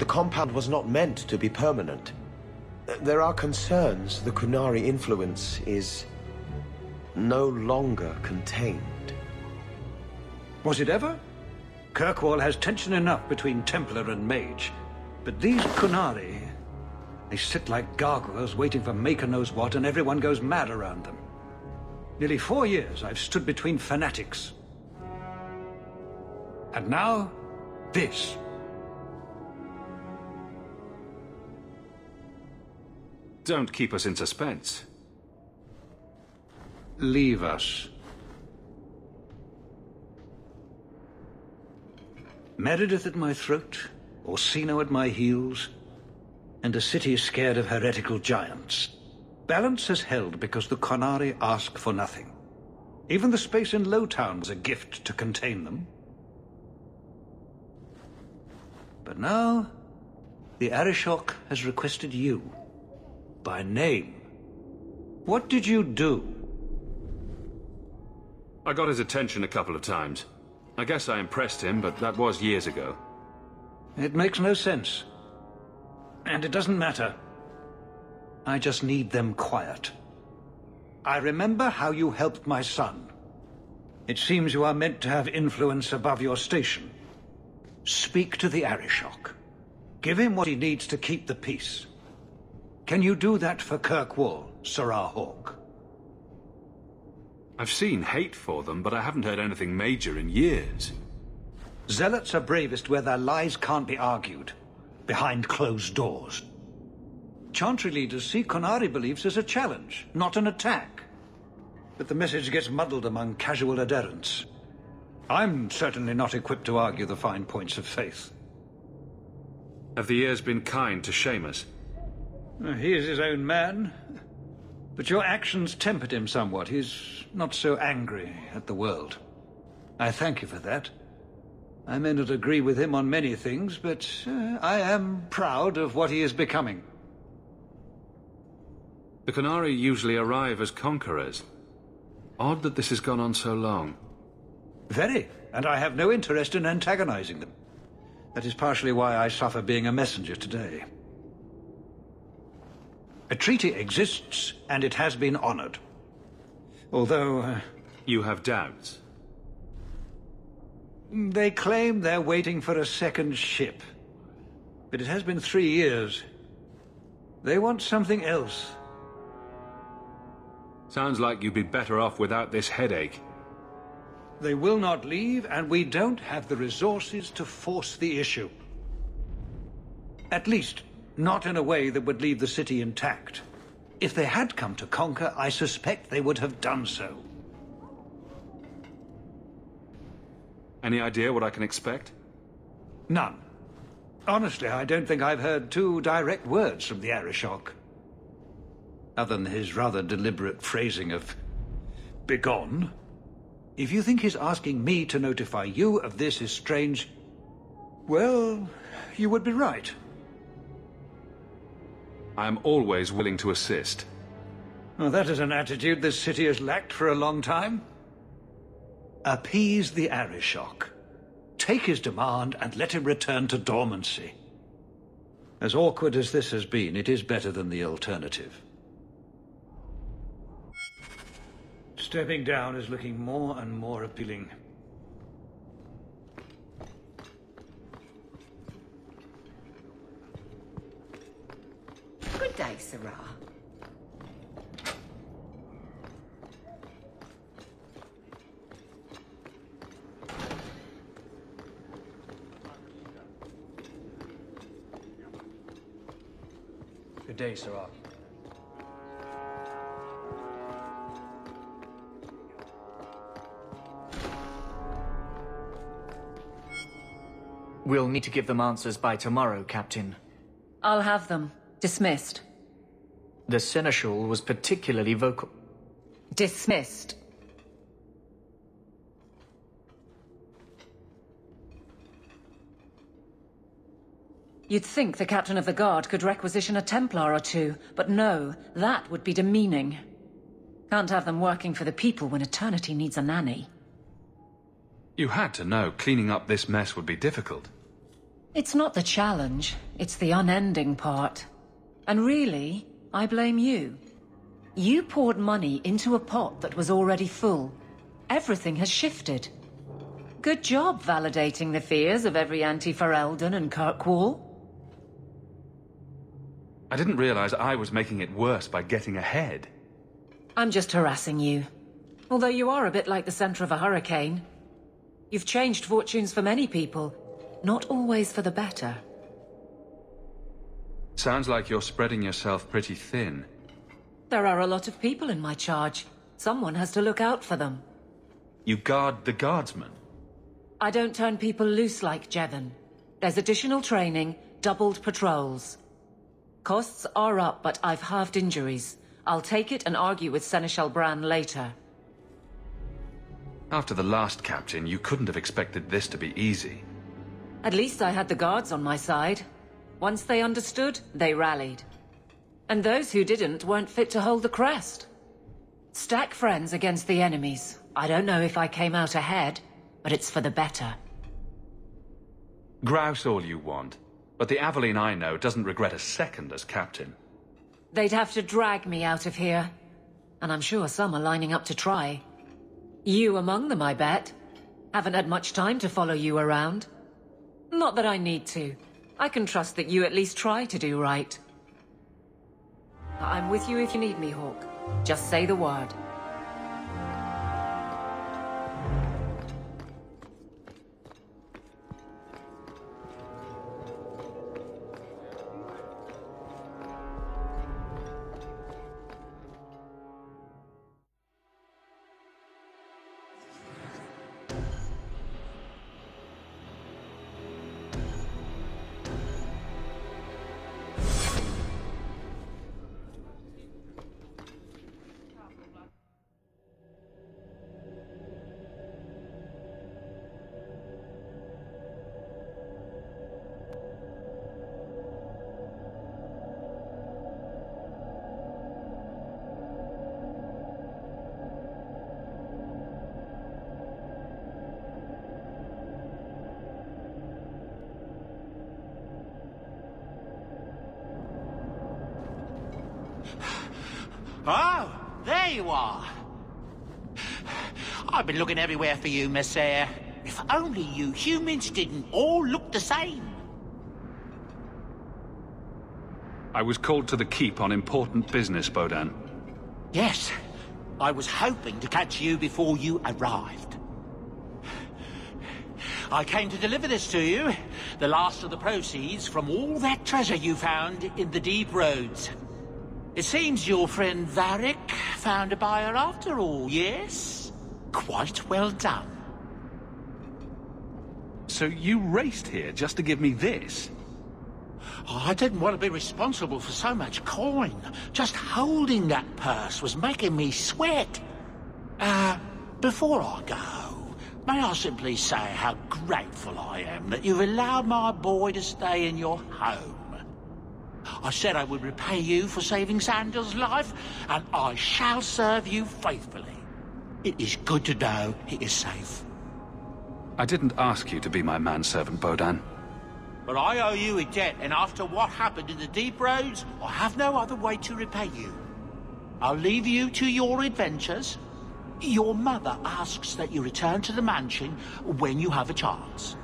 The compound was not meant to be permanent. There are concerns the Qunari influence is no longer contained. Was it ever? Kirkwall has tension enough between Templar and Mage. But these Qunari, they sit like gargoyles waiting for Maker knows what, and everyone goes mad around them. Nearly 4 years I've stood between fanatics. And now, this. Don't keep us in suspense. Leave us. Meredith at my throat, Orsino at my heels, and a city scared of heretical giants. Balance has held because the Qunari ask for nothing. Even the space in Lowtown was a gift to contain them. But now, the Arishok has requested you. By name. What did you do? I got his attention a couple of times. I guess I impressed him, but that was years ago. It makes no sense. And it doesn't matter. I just need them quiet. I remember how you helped my son. It seems you are meant to have influence above your station. Speak to the Arishok. Give him what he needs to keep the peace. Can you do that for Kirkwall, Sirrah Hawk? I've seen hate for them, but I haven't heard anything major in years. Zealots are bravest where their lies can't be argued, behind closed doors. Chantry leaders see Qunari beliefs as a challenge, not an attack. But the message gets muddled among casual adherents. I'm certainly not equipped to argue the fine points of faith. Have the years been kind to Seamus? He is his own man. But your actions tempered him somewhat. He's not so angry at the world. I thank you for that. I may not agree with him on many things, but I am proud of what he is becoming. The Qunari usually arrive as conquerors. Odd that this has gone on so long. Very, and I have no interest in antagonizing them. That is partially why I suffer being a messenger today. A treaty exists, and it has been honored. Although... You have doubts? They claim they're waiting for a second ship. But it has been 3 years. They want something else. Sounds like you'd be better off without this headache. They will not leave, and we don't have the resources to force the issue. At least, not in a way that would leave the city intact. If they had come to conquer, I suspect they would have done so. Any idea what I can expect? None. Honestly, I don't think I've heard 2 direct words from the Arishok. Other than his rather deliberate phrasing of "begone." If you think his asking me to notify you of this is strange, well, you would be right. I am always willing to assist. Well, that is an attitude this city has lacked for a long time. Appease the Arishok. Take his demand and let him return to dormancy. As awkward as this has been, it is better than the alternative. Stepping down is looking more and more appealing. Good day, Sirrah. Good day, Sirrah. We'll need to give them answers by tomorrow, Captain. I'll have them. Dismissed. The Seneschal was particularly vocal. Dismissed. You'd think the Captain of the Guard could requisition a Templar or 2, but no, that would be demeaning. Can't have them working for the people when eternity needs a nanny. You had to know cleaning up this mess would be difficult. It's not the challenge, it's the unending part. And really, I blame you. You poured money into a pot that was already full. Everything has shifted. Good job validating the fears of every anti-Ferelden and Kirkwall. I didn't realize I was making it worse by getting ahead. I'm just harassing you. Although you are a bit like the center of a hurricane. You've changed fortunes for many people, not always for the better. Sounds like you're spreading yourself pretty thin. There are a lot of people in my charge. Someone has to look out for them. You guard the guardsmen? I don't turn people loose like Jevon. There's additional training, doubled patrols. Costs are up, but I've halved injuries. I'll take it and argue with Seneschal Bran later. After the last captain, you couldn't have expected this to be easy. At least I had the guards on my side. Once they understood, they rallied. And those who didn't weren't fit to hold the crest. Stack friends against the enemies. I don't know if I came out ahead, but it's for the better. Grouse all you want, but the Aveline I know doesn't regret a second as captain. They'd have to drag me out of here. And I'm sure some are lining up to try. You among them, I bet. Haven't had much time to follow you around. Not that I need to. I can trust that you at least try to do right. I'm with you if you need me, Hawk. Just say the word. Oh, there you are. I've been looking everywhere for you, Messiah. If only you humans didn't all look the same. I was called to the keep on important business, Bodan. Yes, I was hoping to catch you before you arrived. I came to deliver this to you, the last of the proceeds from all that treasure you found in the deep roads. It seems your friend Varric found a buyer after all, yes? Quite well done. So you raced here just to give me this? Oh, I didn't want to be responsible for so much coin. Just holding that purse was making me sweat. Before I go, may I simply say how grateful I am that you've allowed my boy to stay in your home. I said I would repay you for saving Sandal's life, and I shall serve you faithfully. It is good to know he is safe. I didn't ask you to be my manservant, Bodan. But I owe you a debt, and after what happened in the deep roads, I have no other way to repay you. I'll leave you to your adventures. Your mother asks that you return to the mansion when you have a chance.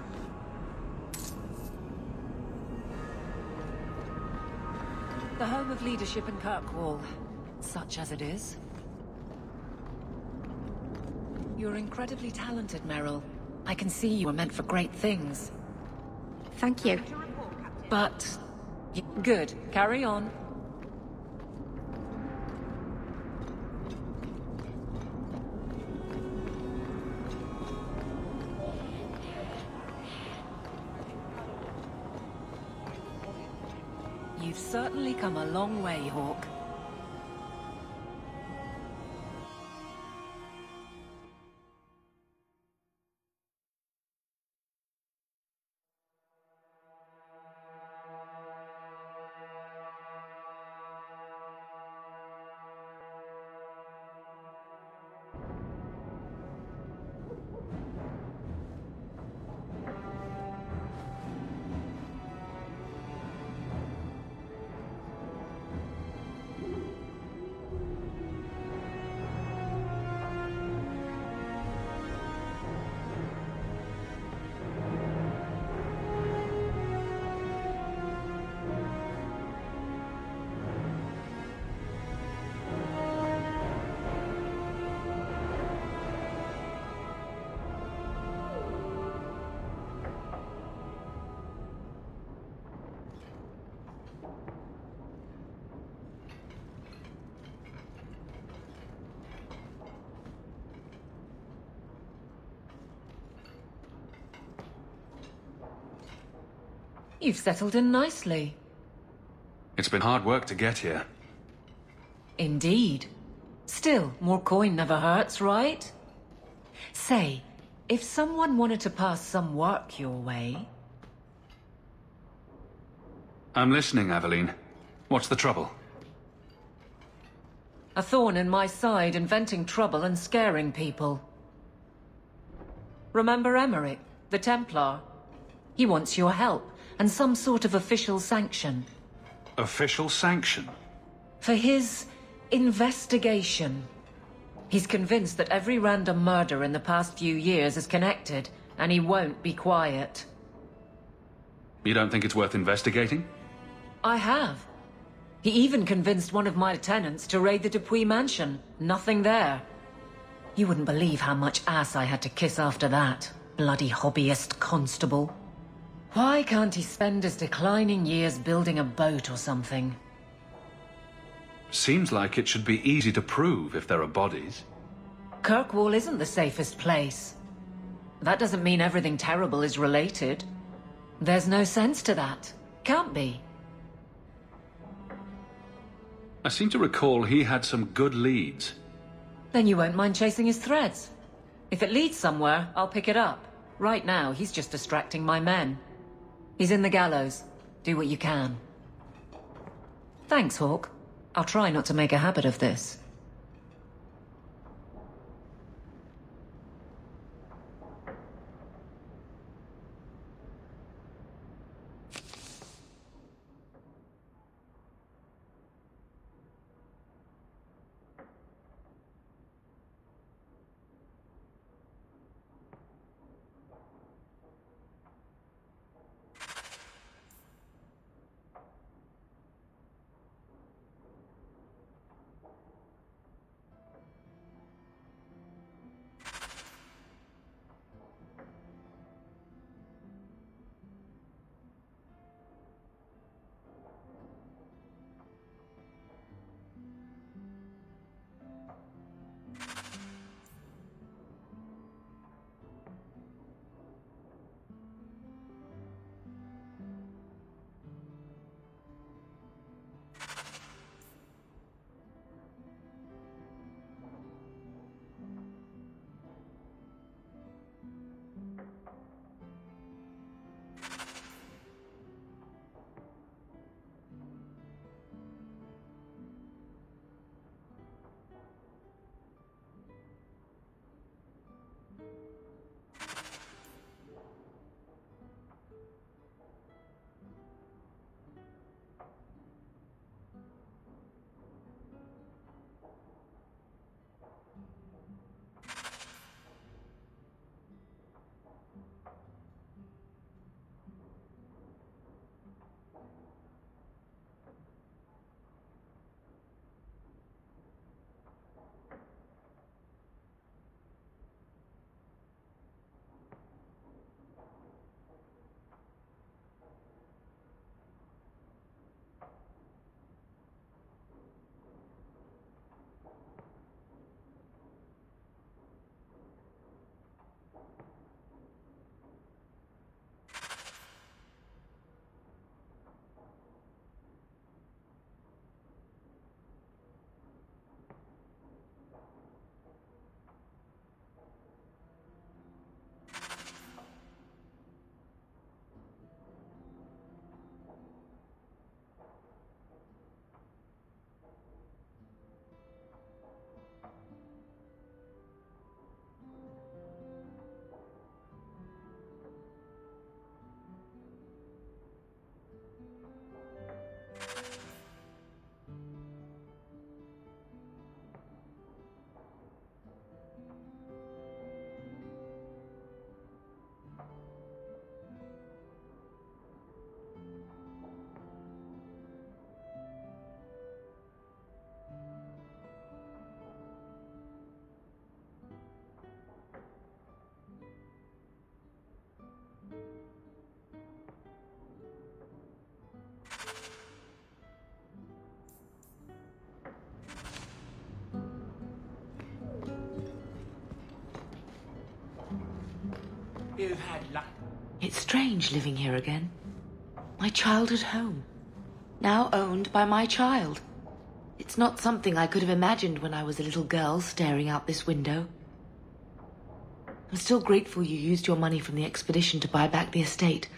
The home of leadership in Kirkwall, such as it is. You're incredibly talented, Meryl. I can see you were meant for great things. Thank you. But... good. Carry on. You've certainly come a long way, Hawk. You've settled in nicely. It's been hard work to get here. Indeed. Still, more coin never hurts, right? Say, if someone wanted to pass some work your way... I'm listening, Aveline. What's the trouble? A thorn in my side, inventing trouble and scaring people. Remember Emmerich, the Templar? He wants your help, and some sort of official sanction. Official sanction? For his investigation. He's convinced that every random murder in the past few years is connected, and he won't be quiet. You don't think it's worth investigating? I have. He even convinced one of my lieutenants to raid the Dupuis mansion. Nothing there. You wouldn't believe how much ass I had to kiss after that. Bloody hobbyist constable. Why can't he spend his declining years building a boat or something? Seems like it should be easy to prove if there are bodies. Kirkwall isn't the safest place. That doesn't mean everything terrible is related. There's no sense to that. Can't be. I seem to recall he had some good leads. Then you won't mind chasing his threads. If it leads somewhere, I'll pick it up. Right now, he's just distracting my men. He's in the gallows. Do what you can. Thanks, Hawk. I'll try not to make a habit of this. You've had luck. It's strange living here again. My childhood home. Now owned by my child. It's not something I could have imagined when I was a little girl staring out this window. I'm still grateful you used your money from the expedition to buy back the estate.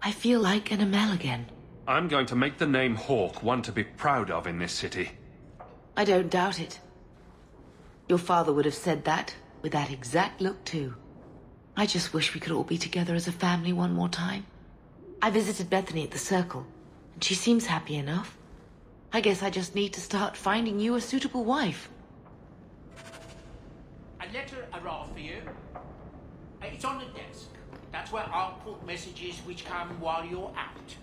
I feel like an Amel again. I'm going to make the name Hawke one to be proud of in this city. I don't doubt it. Your father would have said that, with that exact look too. I just wish we could all be together as a family one more time. I visited Bethany at the Circle, and she seems happy enough. I guess I just need to start finding you a suitable wife. A letter arrived for you. It's on the desk. That's where I'll put messages which come while you're out.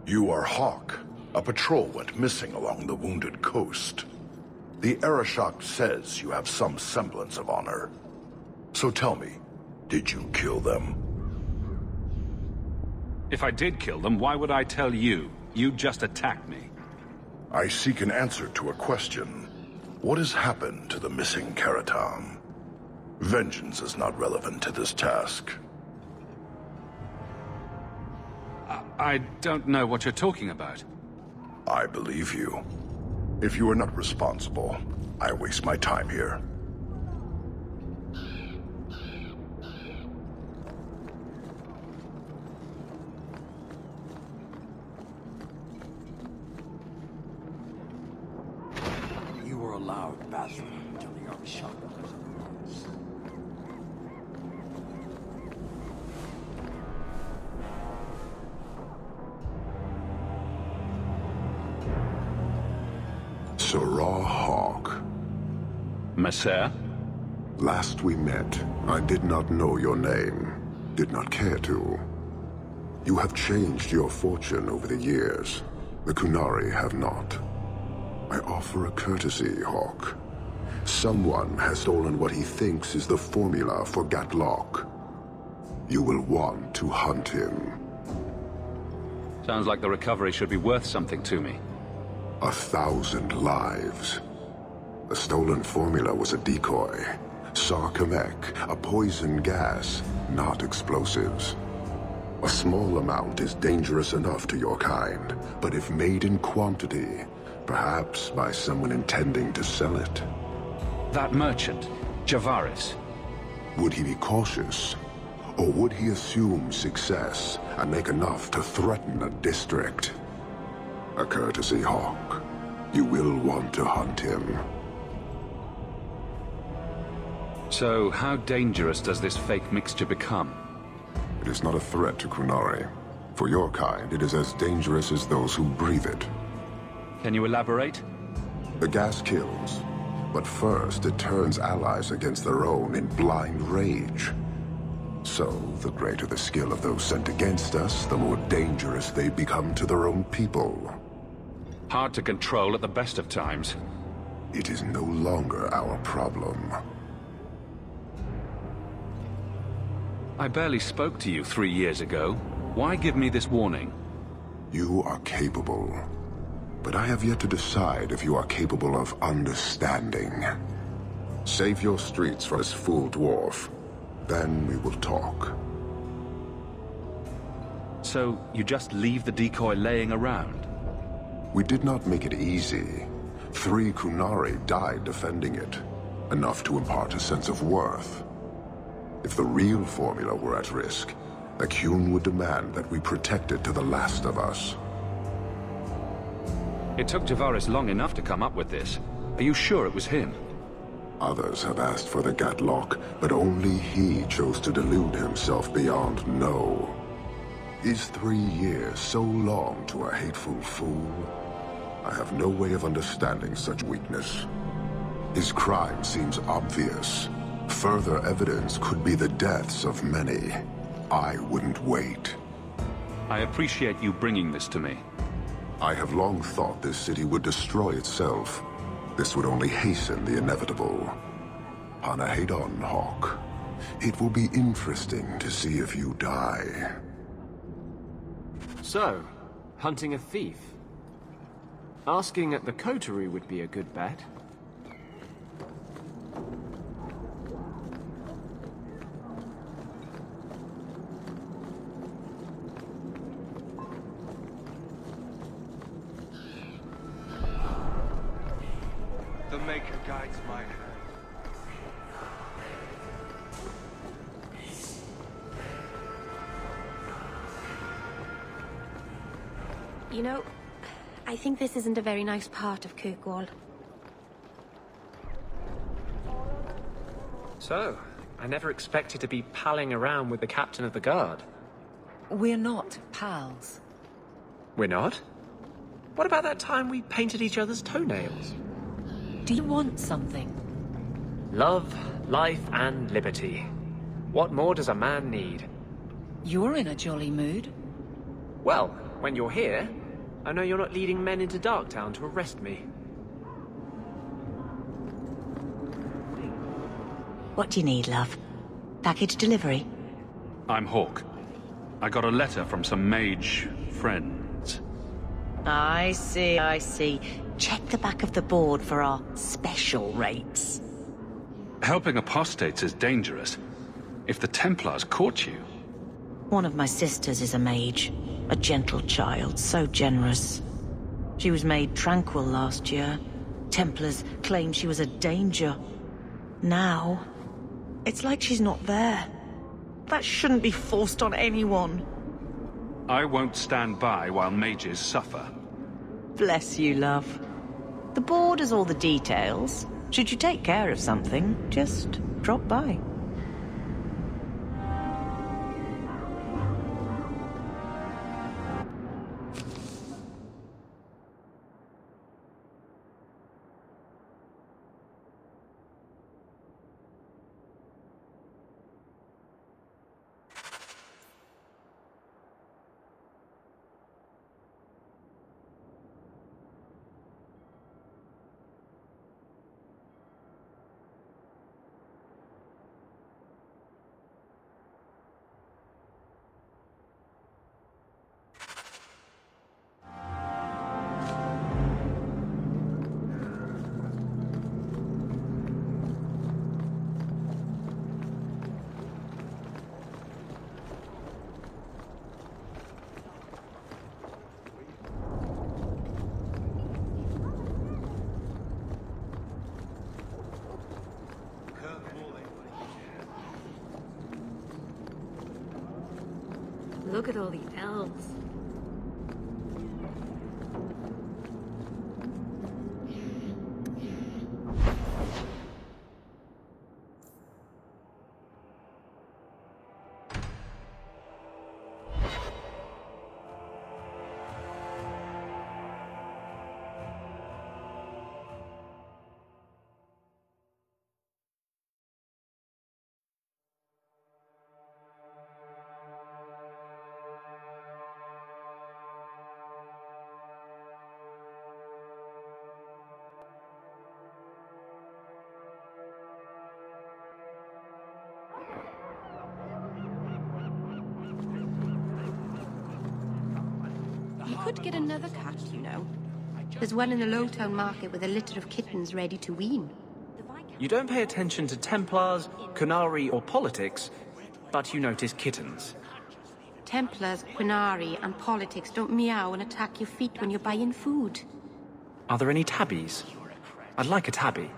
You are Hawk. A patrol went missing along the Wounded Coast. The Arishok says you have some semblance of honor. So tell me, did you kill them? If I did kill them, why would I tell you? You just attacked me. I seek an answer to a question. What has happened to the missing Karatam? Vengeance is not relevant to this task. I don't know what you're talking about. I believe you. If you are not responsible, I waste my time here. You were allowed bathroom until the Arishok because of the rules. Sirrah Hawk. Messer? Last we met, I did not know your name. Did not care to. You have changed your fortune over the years. The Qunari have not. I offer a courtesy, Hawk. Someone has stolen what he thinks is the formula for Gatlok. You will want to hunt him. Sounds like the recovery should be worth something to me. 1,000 lives. The stolen formula was a decoy. Sarkamek, a poison gas, not explosives. A small amount is dangerous enough to your kind, but if made in quantity, perhaps by someone intending to sell it. That merchant, Javaris. Would he be cautious? Or would he assume success and make enough to threaten a district? A courtesy, Hawk. You will want to hunt him. So, how dangerous does this fake mixture become? It is not a threat to Qunari. For your kind, it is as dangerous as those who breathe it. Can you elaborate? The gas kills, but first it turns allies against their own in blind rage. So, the greater the skill of those sent against us, the more dangerous they become to their own people. Hard to control at the best of times. It is no longer our problem. I barely spoke to you 3 years ago. Why give me this warning? You are capable. But I have yet to decide if you are capable of understanding. Save your streets from this fool dwarf. Then we will talk. So, you just leave the decoy laying around? We did not make it easy. 3 Qunari died defending it. Enough to impart a sense of worth. If the real formula were at risk, the Qun would demand that we protect it to the last of us. It took Javaris long enough to come up with this. Are you sure it was him? Others have asked for the Gatlok, but only he chose to delude himself beyond know. Is 3 years so long to a hateful fool? I have no way of understanding such weakness. His crime seems obvious. Further evidence could be the deaths of many. I wouldn't wait. I appreciate you bringing this to me. I have long thought this city would destroy itself. This would only hasten the inevitable. Hanahedon, Hawk. It will be interesting to see if you die. So, hunting a thief. Asking at the coterie would be a good bet. The Maker guides my hand. You know, I think this isn't a very nice part of Kirkwall. So, I never expected to be palling around with the captain of the guard. We're not pals. We're not? What about that time we painted each other's toenails? Do you want something? Love, life, and liberty. What more does a man need? You're in a jolly mood. Well, when you're here, I know you're not leading men into Darktown to arrest me. What do you need, love? Package delivery? I'm Hawk. I got a letter from some mage friends. I see, I see. Check the back of the board for our special rates. Helping apostates is dangerous. If the Templars caught you... One of my sisters is a mage. A gentle child, so generous. She was made tranquil last year. Templars claimed she was a danger. Now, it's like she's not there. That shouldn't be forced on anyone. I won't stand by while mages suffer. Bless you, love. The board has all the details. Should you take care of something, just drop by. Look at all the elves. You could get another cat, you know. There's one in the Lowtown market with a litter of kittens ready to wean. You don't pay attention to Templars, Qunari, or politics, but you notice kittens. Templars, Qunari, and politics don't meow and attack your feet when you're buying food. Are there any tabbies? I'd like a tabby.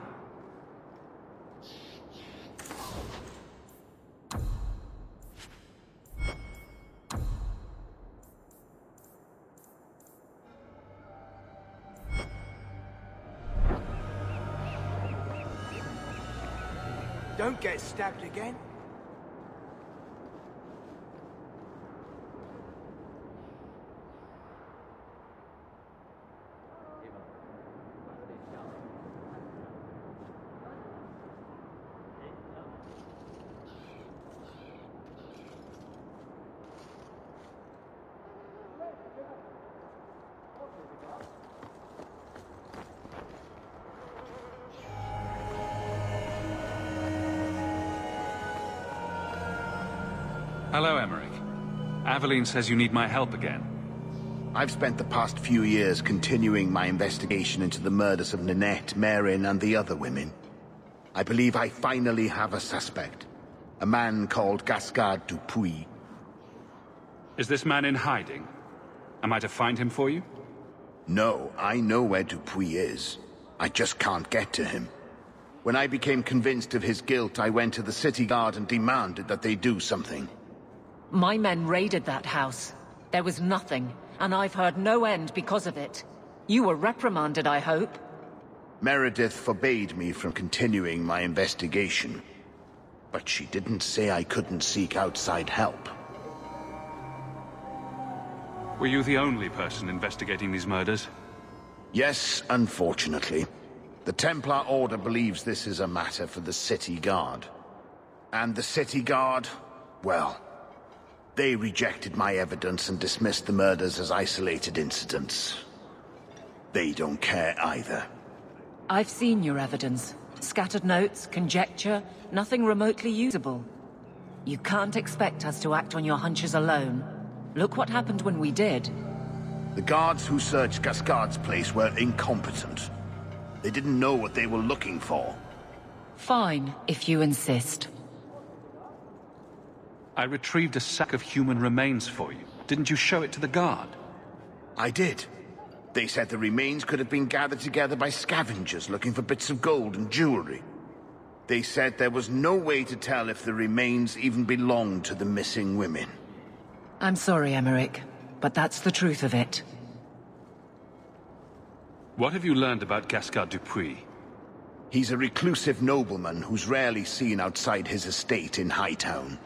Don't get stabbed again. Hello, Emmerich. Aveline says you need my help again. I've spent the past few years continuing my investigation into the murders of Ninette, Marin, and the other women. I believe I finally have a suspect. A man called Gascard Dupuis. Is this man in hiding? Am I to find him for you? No, I know where Dupuis is. I just can't get to him. When I became convinced of his guilt, I went to the city guard and demanded that they do something. My men raided that house. There was nothing, and I've heard no end because of it. You were reprimanded, I hope? Meredith forbade me from continuing my investigation. But she didn't say I couldn't seek outside help. Were you the only person investigating these murders? Yes, unfortunately. The Templar Order believes this is a matter for the City Guard. And the City Guard, well, They rejected my evidence and dismissed the murders as isolated incidents. They don't care either. I've seen your evidence. Scattered notes, conjecture, nothing remotely usable. You can't expect us to act on your hunches alone. Look what happened when we did. The guards who searched Gascard's place were incompetent. They didn't know what they were looking for. Fine, if you insist. I retrieved a sack of human remains for you. Didn't you show it to the guard? I did. They said the remains could have been gathered together by scavengers looking for bits of gold and jewelry. They said there was no way to tell if the remains even belonged to the missing women. I'm sorry, Emmerich, but that's the truth of it. What have you learned about Gascard Dupuis? He's a reclusive nobleman who's rarely seen outside his estate in Hightown.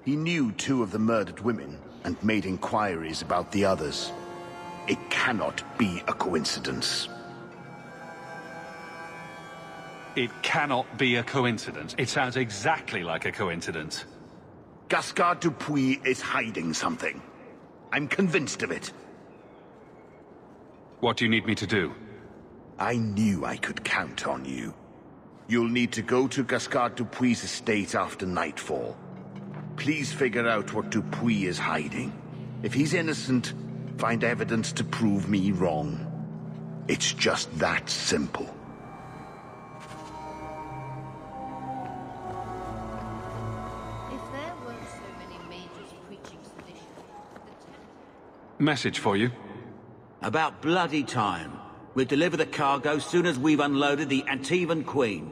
He knew 2 of the murdered women and made inquiries about the others. It cannot be a coincidence. It cannot be a coincidence. It sounds exactly like a coincidence. Gascard Dupuis is hiding something. I'm convinced of it. What do you need me to do? I knew I could count on you. You'll need to go to Gascard Dupuis' estate after nightfall. Please figure out what Dupuis is hiding. If he's innocent, find evidence to prove me wrong. It's just that simple. Message for you. About bloody time. We'll deliver the cargo soon as we've unloaded the Antivan Queen.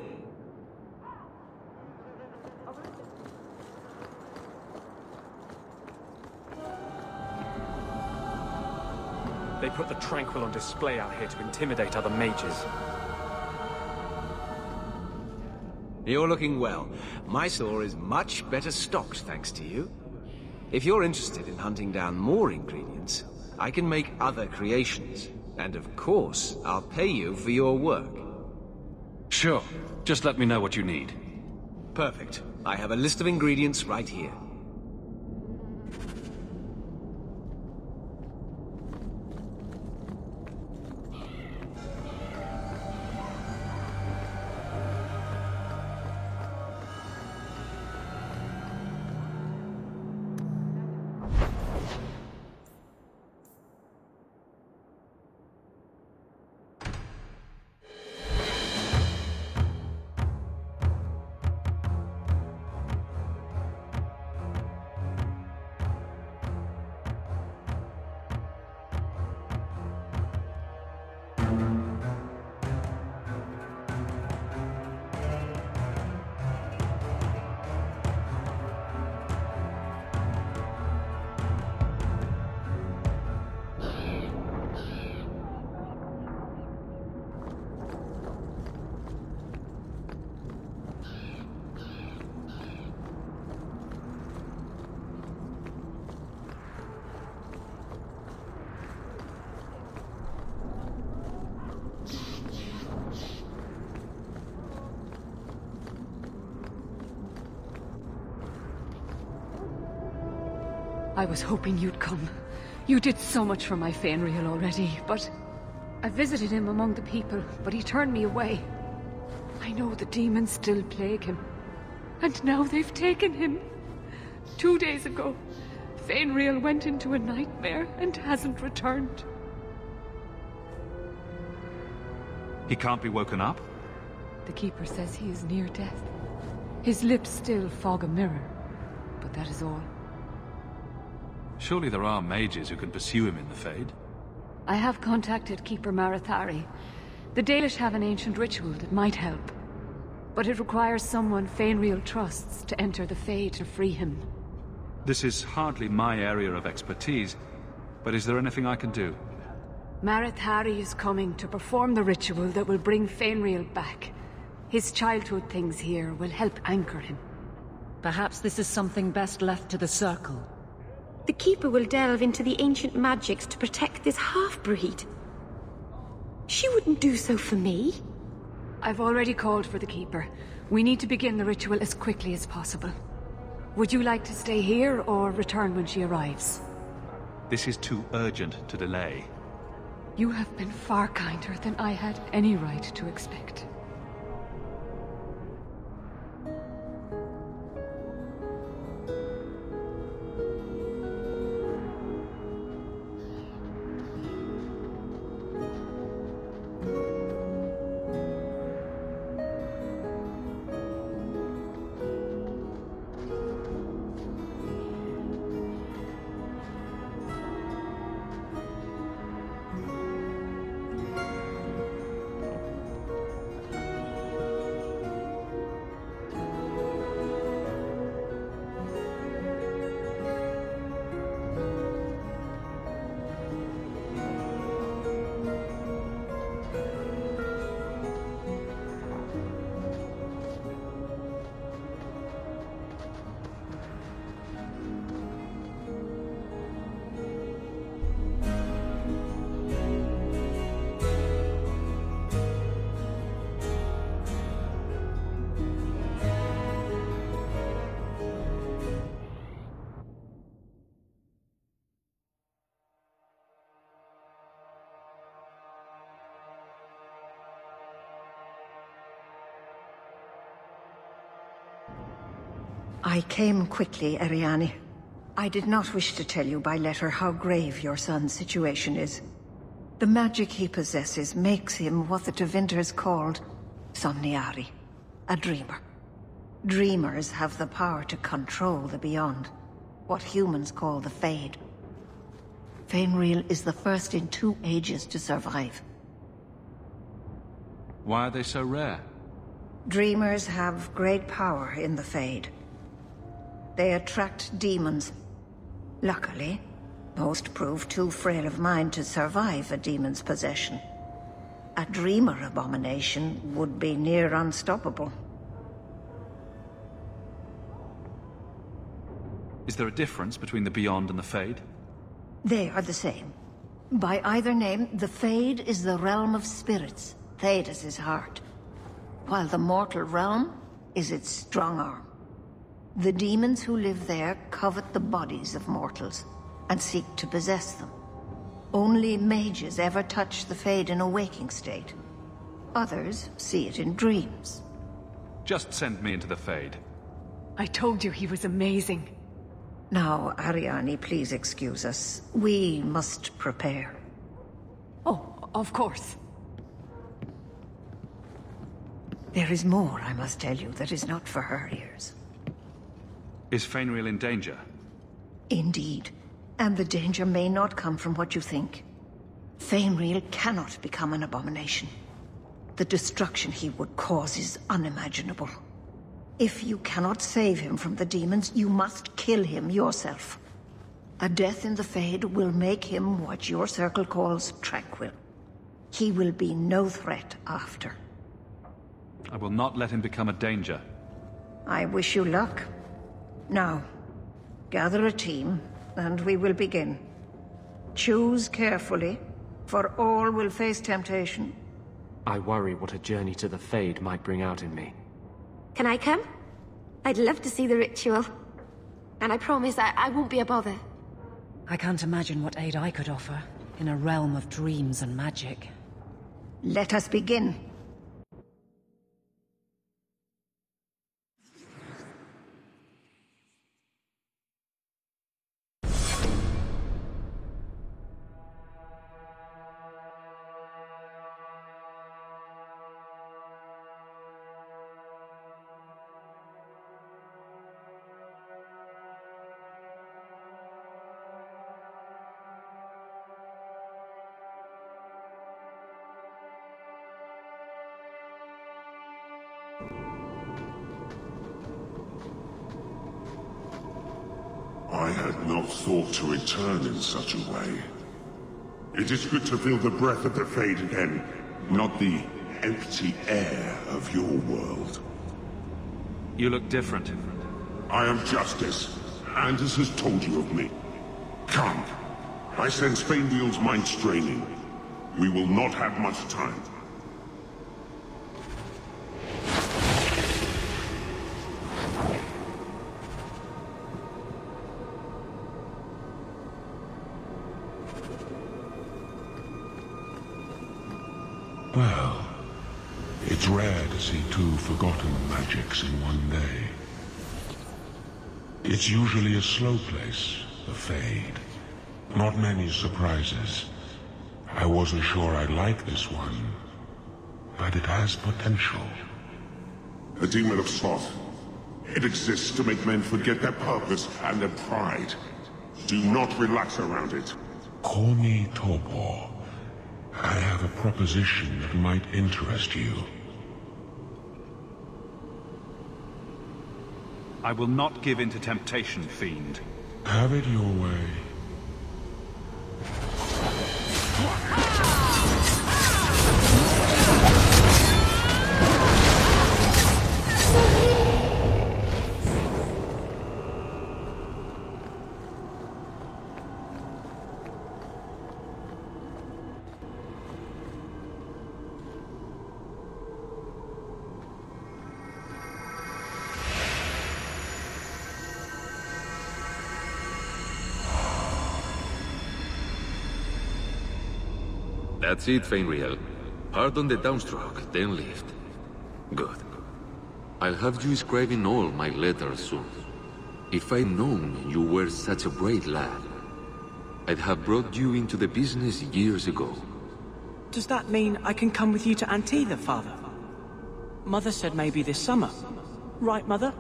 They put the Tranquil on display out here to intimidate other mages. You're looking well. My store is much better stocked, thanks to you. If you're interested in hunting down more ingredients, I can make other creations. And of course, I'll pay you for your work. Sure. Just let me know what you need. Perfect. I have a list of ingredients right here. I was hoping you'd come. You did so much for my Fainreal already, but... I visited him among the people, but he turned me away. I know the demons still plague him. And now they've taken him. 2 days ago, Fainreal went into a nightmare and hasn't returned. He can't be woken up? The Keeper says he is near death. His lips still fog a mirror, but that is all. Surely there are mages who can pursue him in the Fade? I have contacted Keeper Marathari. The Dalish have an ancient ritual that might help. But it requires someone Fainreal trusts to enter the Fade to free him. This is hardly my area of expertise, but is there anything I can do? Marathari is coming to perform the ritual that will bring Fainreal back. His childhood things here will help anchor him. Perhaps this is something best left to the Circle. The Keeper will delve into the ancient magics to protect this half-breed. She wouldn't do so for me. I've already called for the Keeper. We need to begin the ritual as quickly as possible. Would you like to stay here or return when she arrives? This is too urgent to delay. You have been far kinder than I had any right to expect. I came quickly, Ariane. I did not wish to tell you by letter how grave your son's situation is. The magic he possesses makes him what the Tevinters called Somniari, a dreamer. Dreamers have the power to control the beyond, what humans call the Fade. Fainreal is the first in 2 ages to survive. Why are they so rare? Dreamers have great power in the Fade. They attract demons. Luckily, most prove too frail of mind to survive a demon's possession. A dreamer abomination would be near unstoppable. Is there a difference between the Beyond and the Fade? They are the same. By either name, the Fade is the realm of spirits, Thedas' heart, while the mortal realm is its strong arm. The demons who live there covet the bodies of mortals and seek to possess them. Only mages ever touch the Fade in a waking state. Others see it in dreams. Just send me into the Fade. I told you he was amazing. Now, Ariane, please excuse us. We must prepare. Oh, of course. There is more I must tell you that is not for her ears. Is Fainreal in danger? Indeed. And the danger may not come from what you think. Fainreal cannot become an abomination. The destruction he would cause is unimaginable. If you cannot save him from the demons, you must kill him yourself. A death in the Fade will make him what your circle calls tranquil. He will be no threat after. I will not let him become a danger. I wish you luck. Now, gather a team, and we will begin. Choose carefully, for all will face temptation. I worry what a journey to the Fade might bring out in me. Can I come? I'd love to see the ritual. And I promise I won't be a bother. I can't imagine what aid I could offer, in a realm of dreams and magic. Let us begin. I had not thought to return in such a way. It is good to feel the breath of the Fade again, not the empty air of your world. You look different. I am Justice. Anders has told you of me. Come. I sense Fainreal's mind straining. We will not have much time. Well, it's rare to see two forgotten magics in one day. It's usually a slow place, the Fade. Not many surprises. I wasn't sure I'd like this one, but it has potential. A demon of sloth. It exists to make men forget their purpose and their pride. Do not relax around it. Call me Torpor. I have a proposition that might interest you. I will not give in to temptation, fiend. Have it your way. That's it, Fenriel. Pardon the downstroke, then lift. Good. I'll have you scribing all my letters soon. If I'd known you were such a brave lad, I'd have brought you into the business years ago. Does that mean I can come with you to Antitha, Father? Mother said maybe this summer. Right, Mother?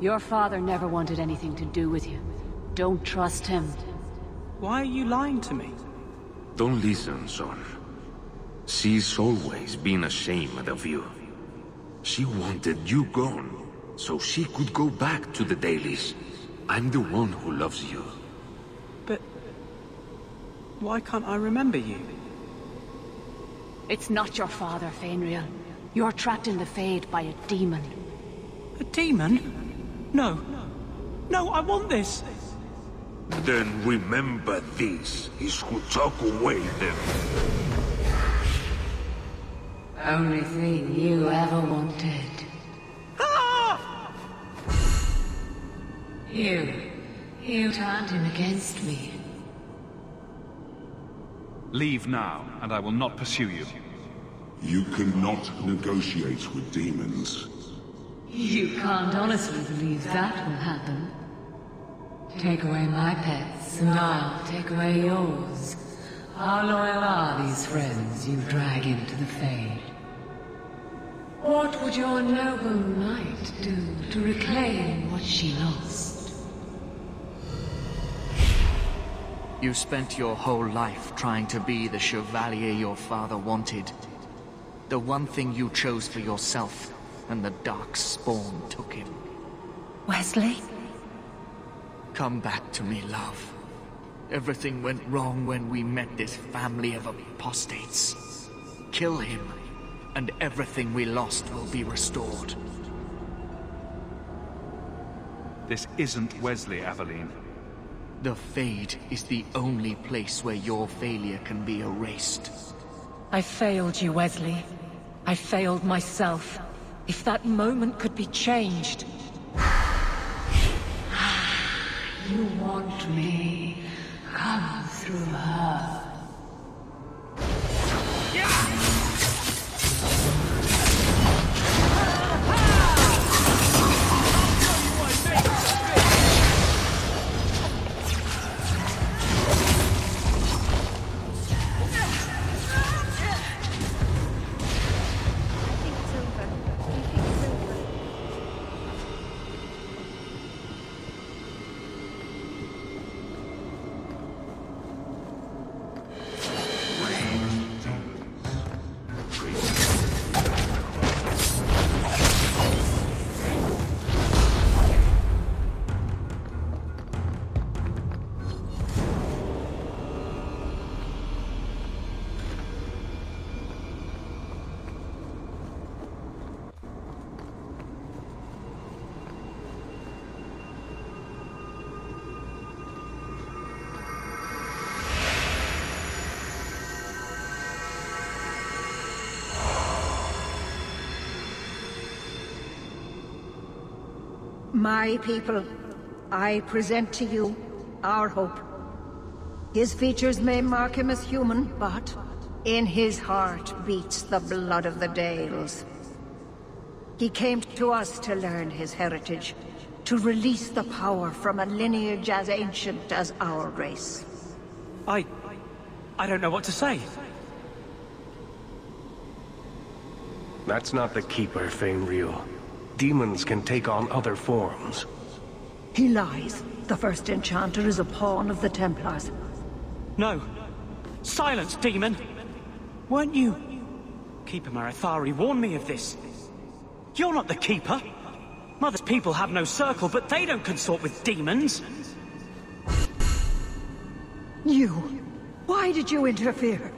Your father never wanted anything to do with you. Don't trust him. Why are you lying to me? Don't listen, son. She's always been ashamed of you. She wanted you gone, so she could go back to the dailies. I'm the one who loves you. But why can't I remember you? It's not your father, Fenriel. You're trapped in the Fade by a demon. A demon? No. No, I want this! Then remember this is who took away them. Only thing you ever wanted. Ah! You turned him against me. Leave now, and I will not pursue you. You cannot negotiate with demons. You can't honestly believe that will happen. Take away my pets, and I'll take away yours. How loyal are these friends you drag into the Fade? What would your noble knight do to reclaim what she lost? You spent your whole life trying to be the chevalier your father wanted. The one thing you chose for yourself, and the dark spawn took him. Wesley? Come back to me, love. Everything went wrong when we met this family of apostates. Kill him, and everything we lost will be restored. This isn't Wesley, Aveline. The Fade is the only place where your failure can be erased. I failed you, Wesley. I failed myself. If that moment could be changed... You want me? Come through her. My people, I present to you our hope. His features may mark him as human, but in his heart beats the blood of the Dales. He came to us to learn his heritage, to release the power from a lineage as ancient as our race. I don't know what to say. That's not the Keeper, Fainreal. Demons can take on other forms. He lies. The first enchanter is a pawn of the Templars. No. Silence, demon! Weren't you? Keeper Marathari warned me of this. You're not the Keeper. Mother's people have no circle, but they don't consort with demons. You! Why did you interfere?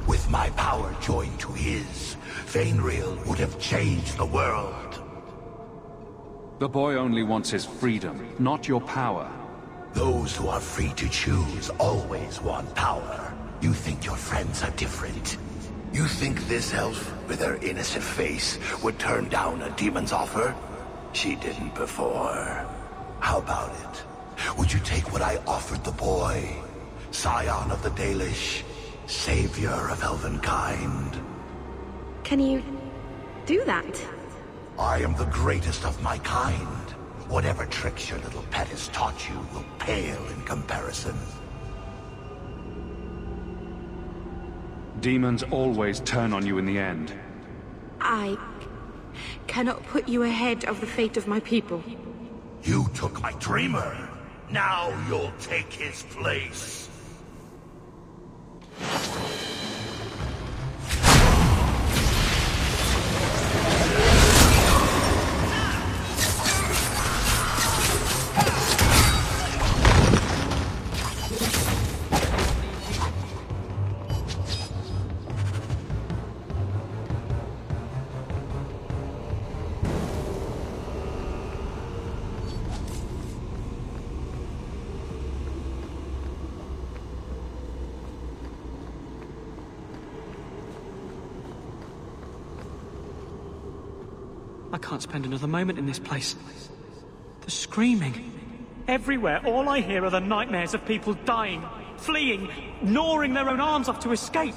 With my power joined to his, Fainreal would have changed the world. The boy only wants his freedom, not your power. Those who are free to choose always want power. You think your friends are different? You think this elf, with her innocent face, would turn down a demon's offer? She didn't before. How about it? Would you take what I offered the boy? Scion of the Dalish, savior of elvenkind. Can you do that? I am the greatest of my kind. Whatever tricks your little pet has taught you will pale in comparison. Demons always turn on you in the end. I cannot put you ahead of the fate of my people. You took my dreamer. Now you'll take his place. I can't spend another moment in this place. The screaming. Everywhere, all I hear are the nightmares of people dying, fleeing, gnawing their own arms off to escape.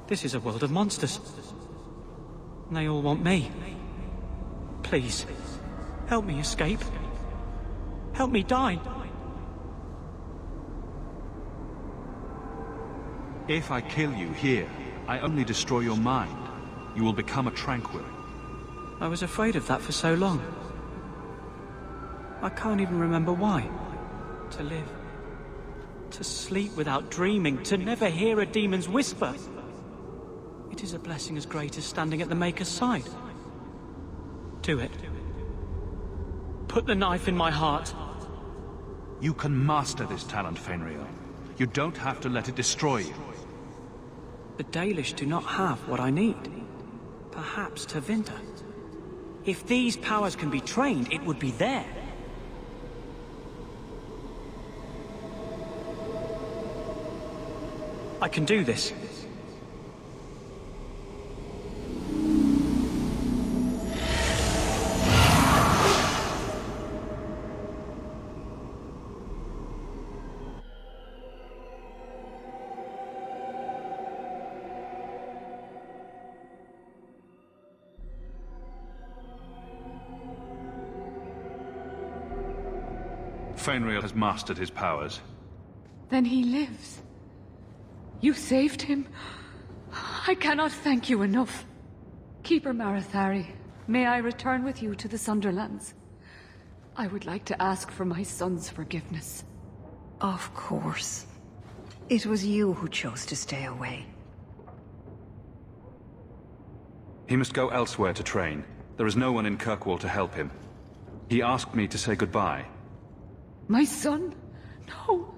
This is a world of monsters. And they all want me. Please, help me escape. Help me die. If I kill you here, I only destroy your mind. You will become a tranquil. I was afraid of that for so long. I can't even remember why. To live. To sleep without dreaming. To never hear a demon's whisper. It is a blessing as great as standing at the Maker's side. Do it. Put the knife in my heart. You can master this talent, Fainreal. You don't have to let it destroy you. The Dalish do not have what I need. Perhaps Tevinter. If these powers can be trained, it would be there. I can do this. Fainreal has mastered his powers. Then he lives. You saved him. I cannot thank you enough. Keeper Marathari, may I return with you to the Sunderlands? I would like to ask for my son's forgiveness. Of course. It was you who chose to stay away. He must go elsewhere to train. There is no one in Kirkwall to help him. He asked me to say goodbye. My son? No.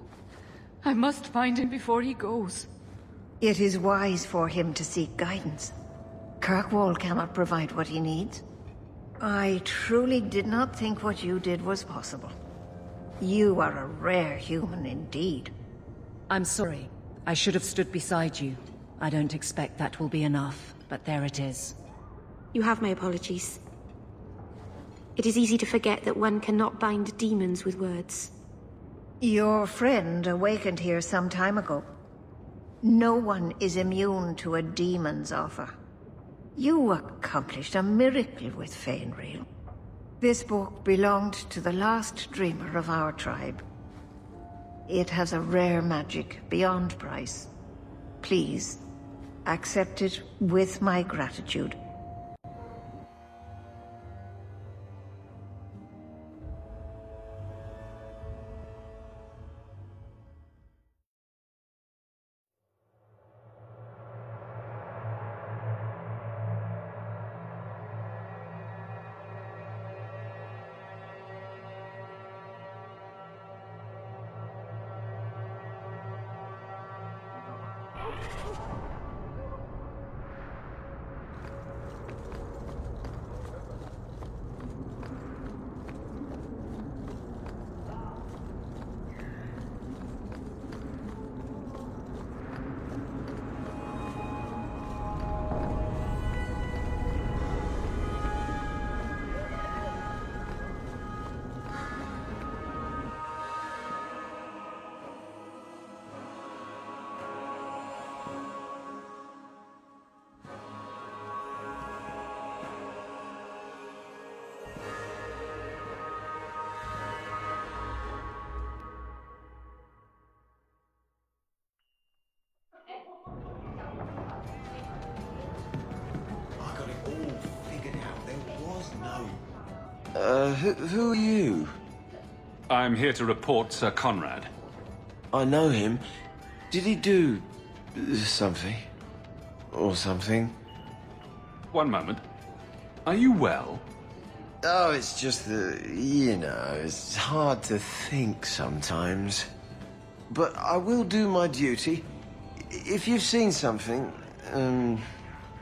I must find him before he goes. It is wise for him to seek guidance. Kirkwall cannot provide what he needs. I truly did not think what you did was possible. You are a rare human indeed. I'm sorry. I should have stood beside you. I don't expect that will be enough, but there it is. You have my apologies. It is easy to forget that one cannot bind demons with words. Your friend awakened here some time ago. No one is immune to a demon's offer. You accomplished a miracle with Fainreal. This book belonged to the last dreamer of our tribe. It has a rare magic beyond price. Please, accept it with my gratitude. Who are you? I'm here to report Sir Conrad. I know him. Did he do something? Or something? One moment. Are you well? Oh, it's just that, you know, it's hard to think sometimes. But I will do my duty. If you've seen something,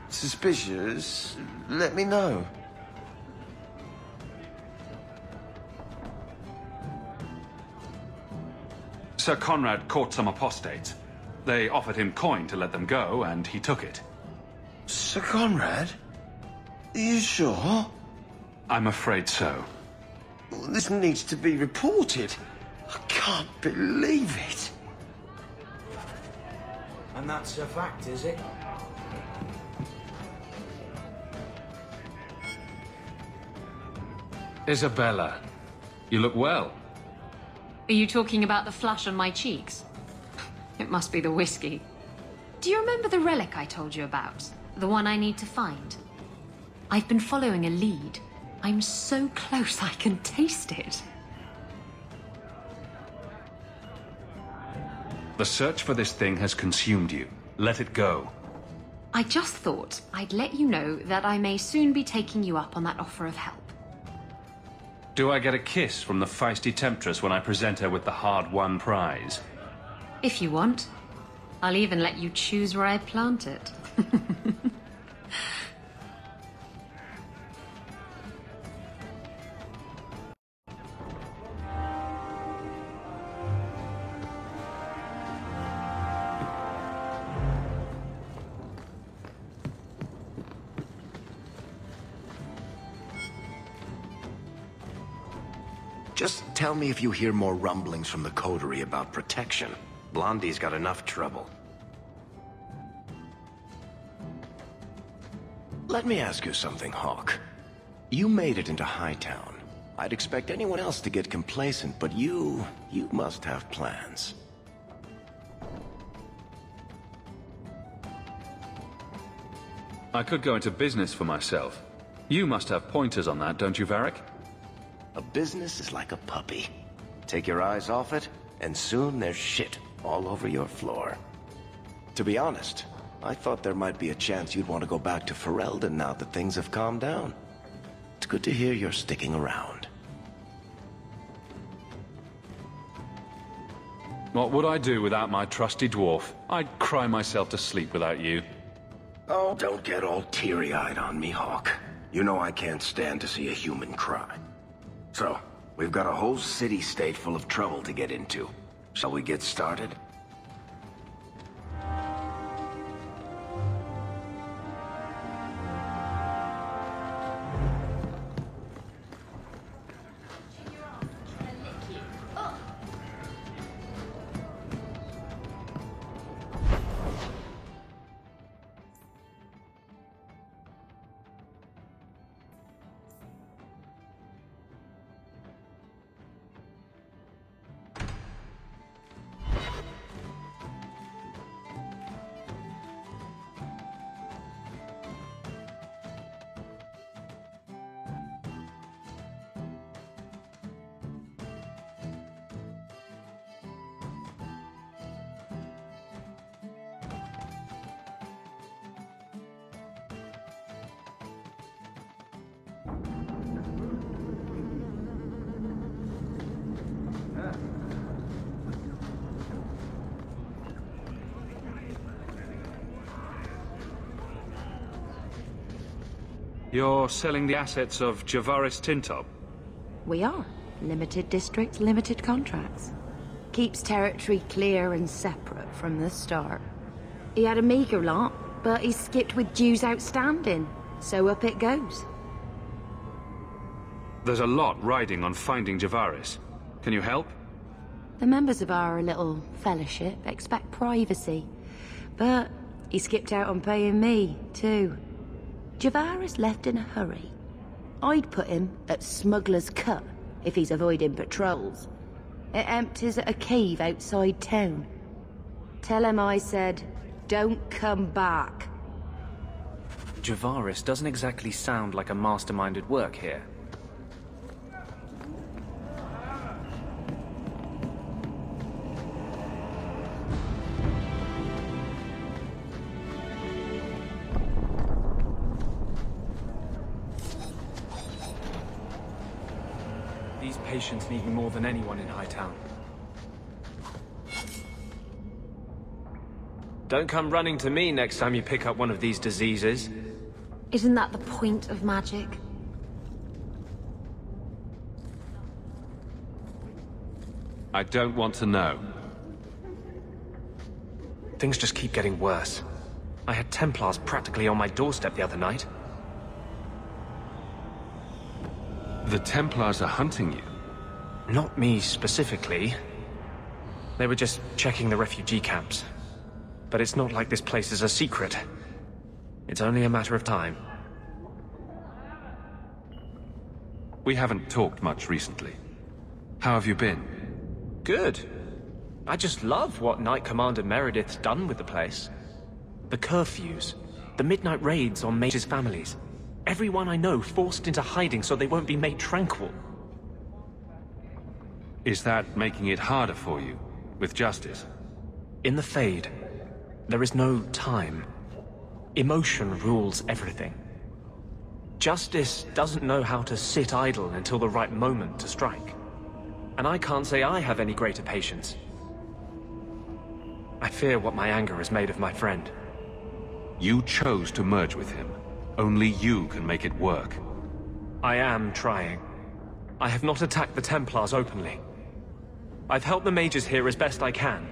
suspicious, let me know. Sir Conrad caught some apostates. They offered him coin to let them go, and he took it. Sir Conrad? Are you sure? I'm afraid so. This needs to be reported. I can't believe it. And that's a fact, is it? Isabella, you look well. Are you talking about the flush on my cheeks? It must be the whiskey. Do you remember the relic I told you about? The one I need to find? I've been following a lead. I'm so close I can taste it. The search for this thing has consumed you. Let it go. I just thought I'd let you know that I may soon be taking you up on that offer of help. Do I get a kiss from the feisty temptress when I present her with the hard-won prize? If you want. I'll even let you choose where I plant it. Just tell me if you hear more rumblings from the coterie about protection. Blondie's got enough trouble. Let me ask you something, Hawk. You made it into Hightown. I'd expect anyone else to get complacent, but you must have plans. I could go into business for myself. You must have pointers on that, don't you, Varric? A business is like a puppy. Take your eyes off it, and soon there's shit all over your floor. To be honest, I thought there might be a chance you'd want to go back to Ferelden now that things have calmed down. It's good to hear you're sticking around. What would I do without my trusty dwarf? I'd cry myself to sleep without you. Oh, don't get all teary-eyed on me, Hawk. You know I can't stand to see a human cry. So, we've got a whole city-state full of trouble to get into. Shall we get started? You're selling the assets of Javaris Tintop? We are. Limited districts, limited contracts. Keeps territory clear and separate from the start. He had a meager lot, but he skipped with dues outstanding, so up it goes. There's a lot riding on finding Javaris. Can you help? The members of our little fellowship expect privacy, but he skipped out on paying me, too. Javaris left in a hurry. I'd put him at Smuggler's Cut if he's avoiding patrols. It empties at a cave outside town. Tell him I said, don't come back. Javaris doesn't exactly sound like a mastermind at work here. These patients need me more than anyone in Hightown. Don't come running to me next time you pick up one of these diseases. Isn't that the point of magic? I don't want to know. Things just keep getting worse. I had Templars practically on my doorstep the other night. The Templars are hunting you? Not me specifically. They were just checking the refugee camps. But it's not like this place is a secret. It's only a matter of time. We haven't talked much recently. How have you been? Good. I just love what Knight Commander Meredith's done with the place. The curfews, the midnight raids on mages' families. Everyone I know forced into hiding so they won't be made tranquil. Is that making it harder for you, with justice? In the Fade, there is no time. Emotion rules everything. Justice doesn't know how to sit idle until the right moment to strike. And I can't say I have any greater patience. I fear what my anger has made of my friend. You chose to merge with him. Only you can make it work. I am trying. I have not attacked the Templars openly. I've helped the mages here as best I can,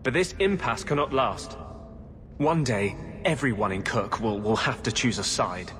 but this impasse cannot last. One day, everyone in Kirkwall will have to choose a side.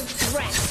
threat!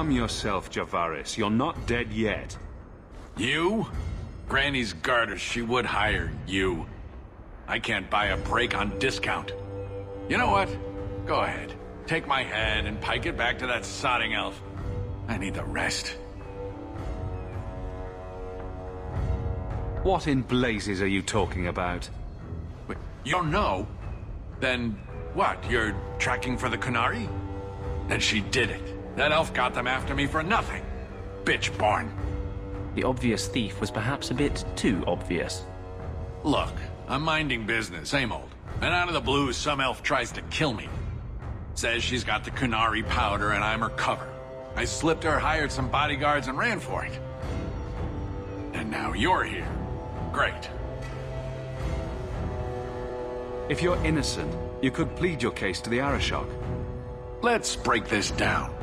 Calm yourself, Javaris. You're not dead yet. You? Granny's garter, she would hire you. I can't buy a break on discount. You know what? Go ahead. Take my head and pike it back to that sodding elf. I need the rest. What in blazes are you talking about? Wait, you don't know? Then what? You're tracking for the Qunari? Then she did it. That elf got them after me for nothing. Bitch born. The obvious thief was perhaps a bit too obvious. Look, I'm minding business, same old. And out of the blue, some elf tries to kill me. Says she's got the Qunari powder and I'm her cover. I slipped her, hired some bodyguards, and ran for it. And now you're here. Great. If you're innocent, you could plead your case to the Arishok. Let's break this down.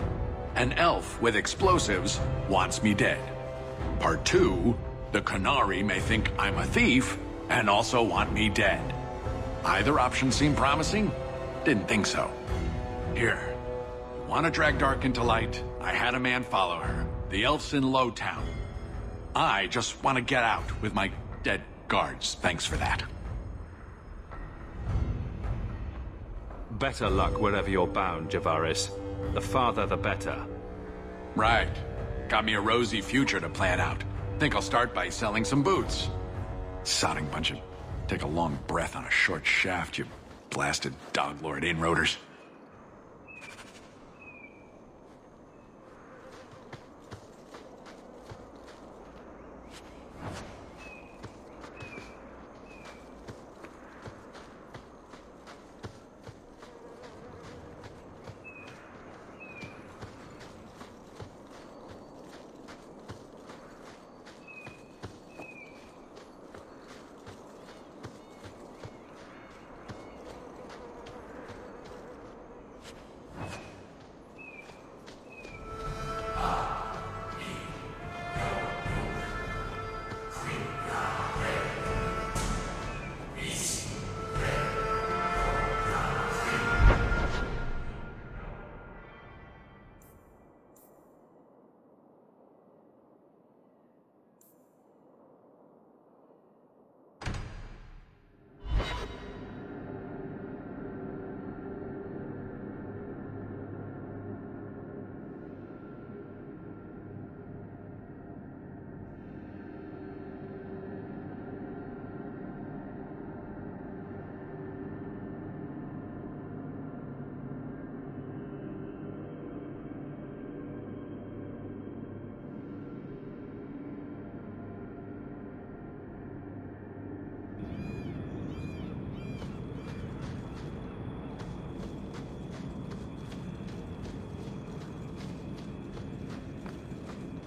An elf with explosives wants me dead. Part 2, the Qunari may think I'm a thief and also want me dead. Either option seem promising? Didn't think so. Here, you want to drag Dark into light? I had a man follow her. The elf's in Lowtown. I just want to get out with my dead guards. Thanks for that. Better luck wherever you're bound, Javaris. The farther, the better. Right. Got me a rosy future to plan out. Think I'll start by selling some boots. Sodding bunch of... Take a long breath on a short shaft, you blasted doglord inroaders.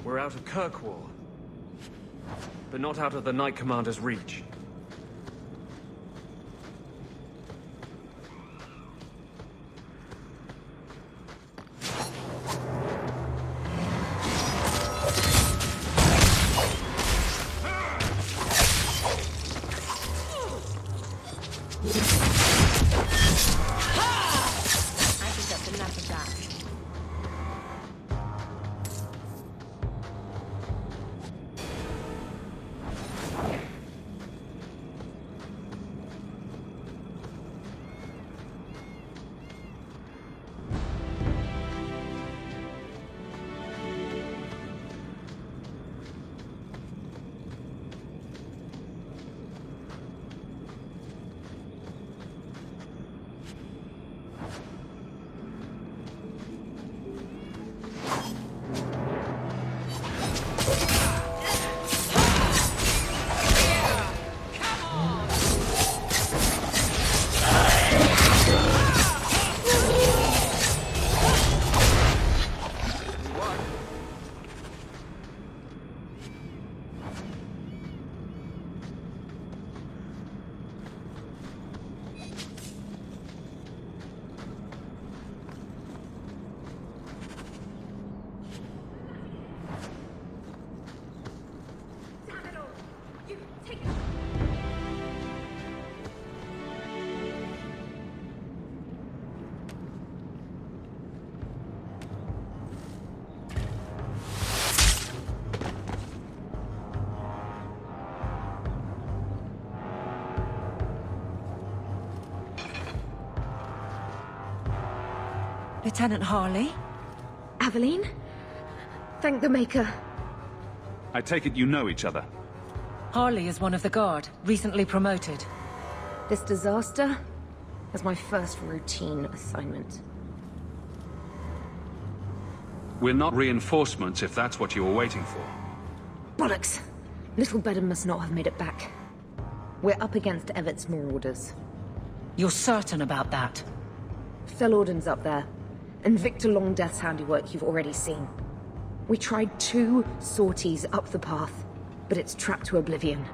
We're out of Kirkwall, but not out of the Knight Commander's reach. Lieutenant Harley? Aveline? Thank the Maker. I take it you know each other. Harley is one of the Guard, recently promoted. This disaster was my first routine assignment. We're not reinforcements if that's what you were waiting for. Bollocks! Little Bedham must not have made it back. We're up against Evert's Marauders. You're certain about that? Fellorden's up there, and Victor Longdeath's handiwork you've already seen. We tried 2 sorties up the path, but it's trapped to oblivion.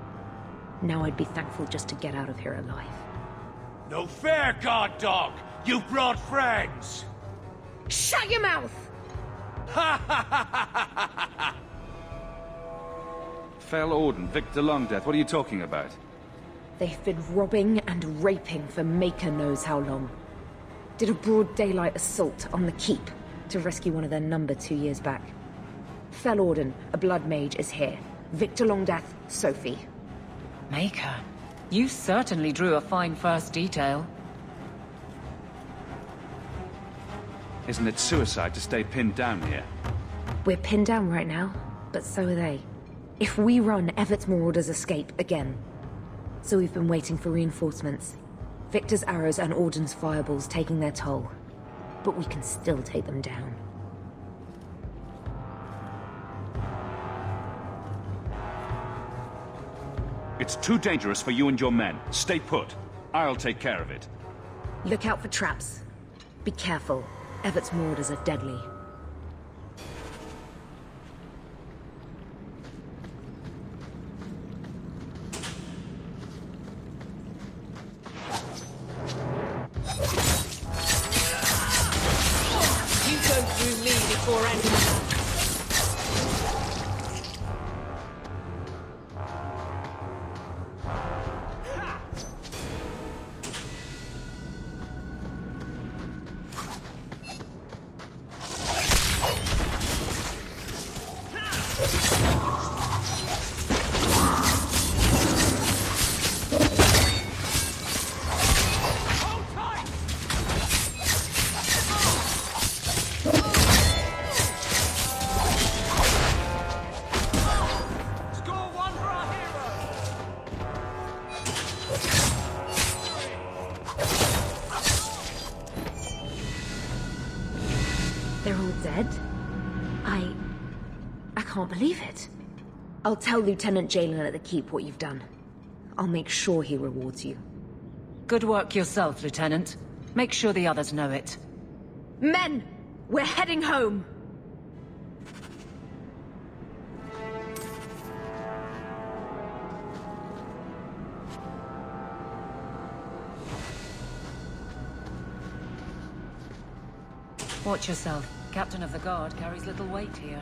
Now I'd be thankful just to get out of here alive. No fair, guard dog! You brought friends! Shut your mouth! Fellorden, Victor Longdeath, what are you talking about? They've been robbing and raping for Maker knows how long. Did a broad daylight assault on the Keep to rescue one of their number 2 years back. Fellorden, a blood mage, is here. Victor Longdeath, Sophie. Maker, you certainly drew a fine first detail. Isn't it suicide to stay pinned down here? We're pinned down right now, but so are they. If we run, Evert's Marauders escape again. So we've been waiting for reinforcements. Victor's arrows and Auden's fireballs taking their toll. But we can still take them down. It's too dangerous for you and your men. Stay put. I'll take care of it. Look out for traps. Be careful. Evert's Marauders are deadly. You go through me before anyone. I can't believe it. I'll tell Lieutenant Jalen at the Keep what you've done. I'll make sure he rewards you. Good work yourself, Lieutenant. Make sure the others know it. Men! We're heading home! Watch yourself. Captain of the Guard carries little weight here.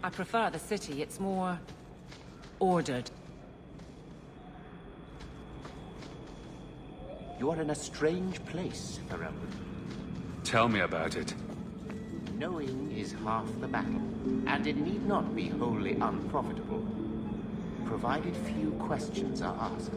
I prefer the city. It's more ordered. You are in a strange place, Pharaoh. Tell me about it. Knowing is half the battle, and it need not be wholly unprofitable, provided few questions are asked.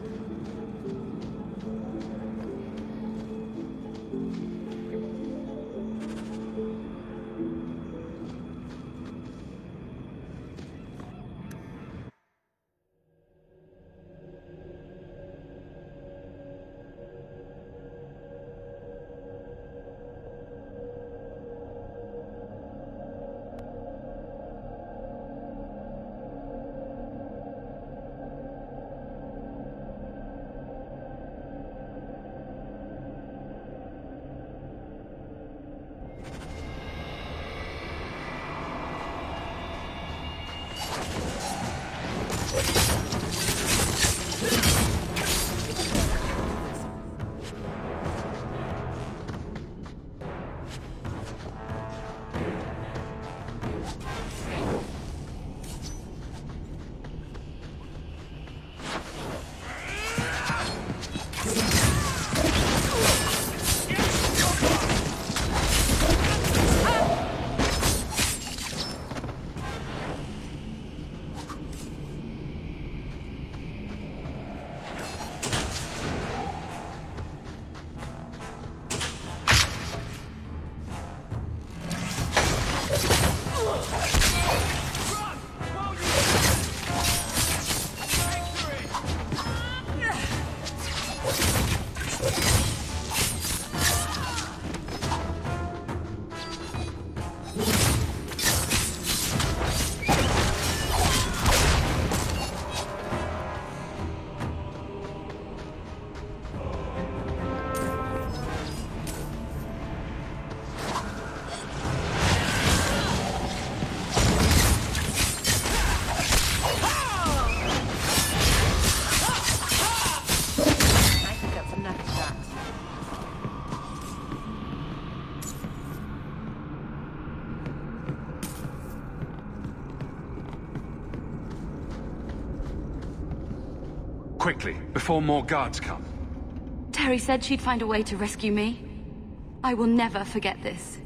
Quickly, before more guards come. Terry said she'd find a way to rescue me. I will never forget this.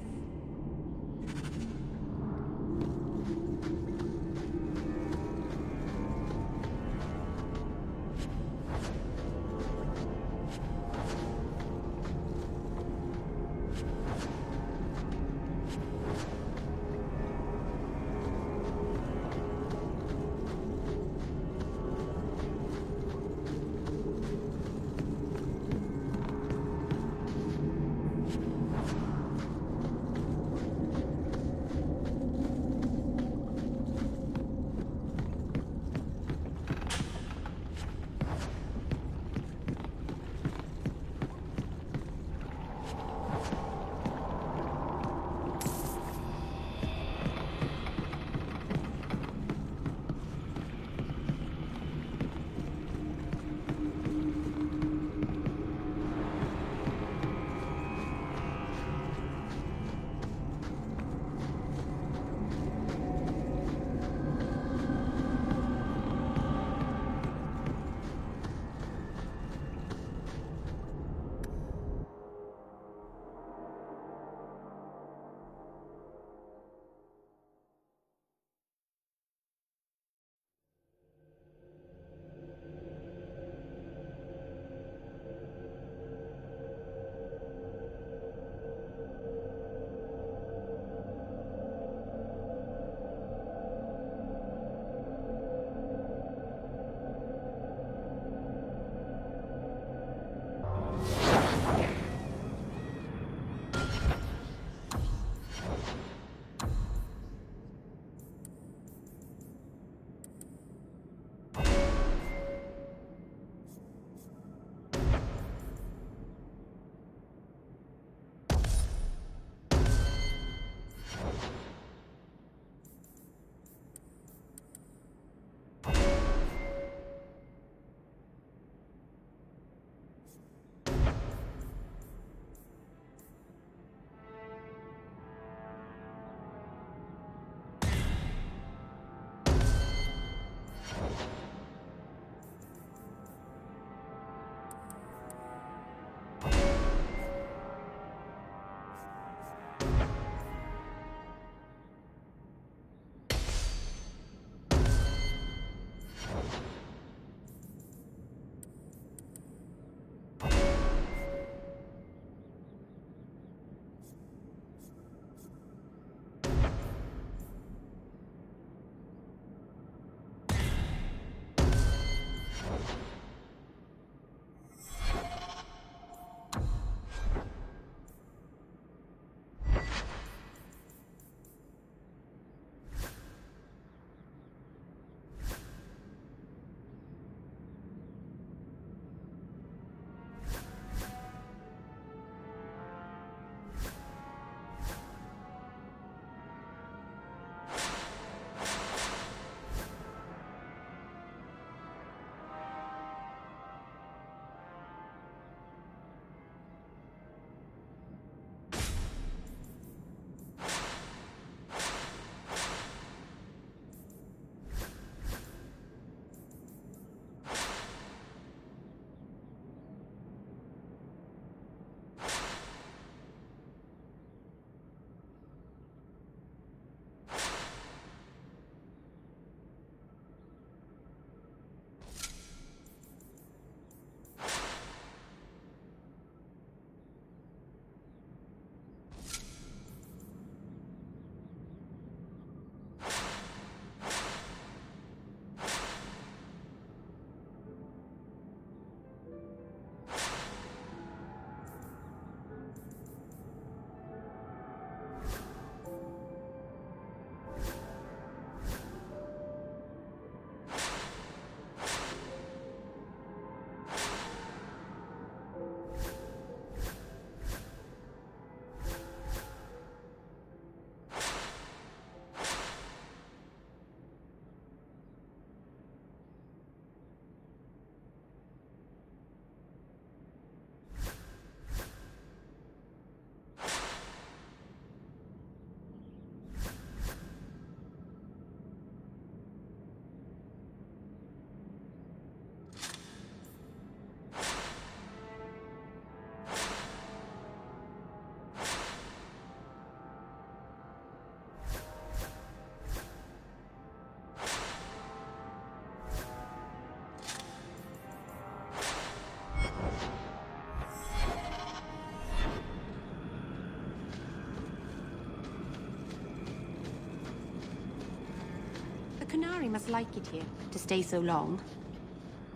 Qunari must like it here, to stay so long.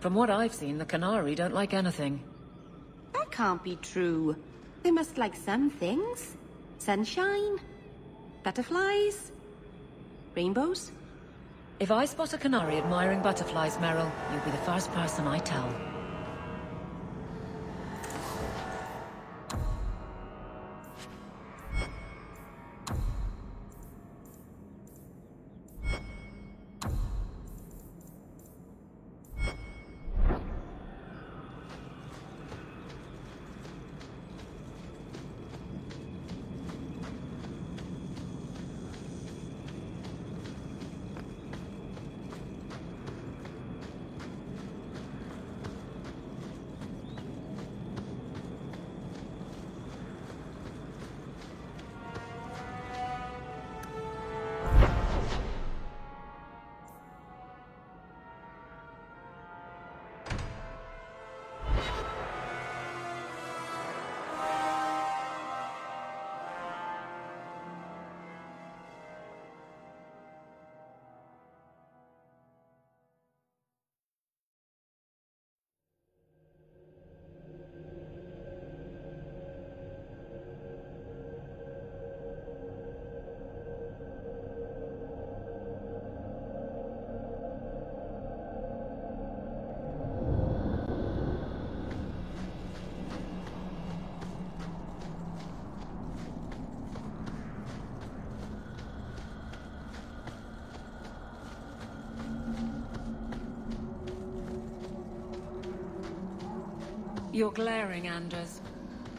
From what I've seen, the Qunari don't like anything. That can't be true. They must like some things. Sunshine, butterflies, rainbows. If I spot a Qunari admiring butterflies, Meryl, you'll be the first person I tell. You're glaring, Anders.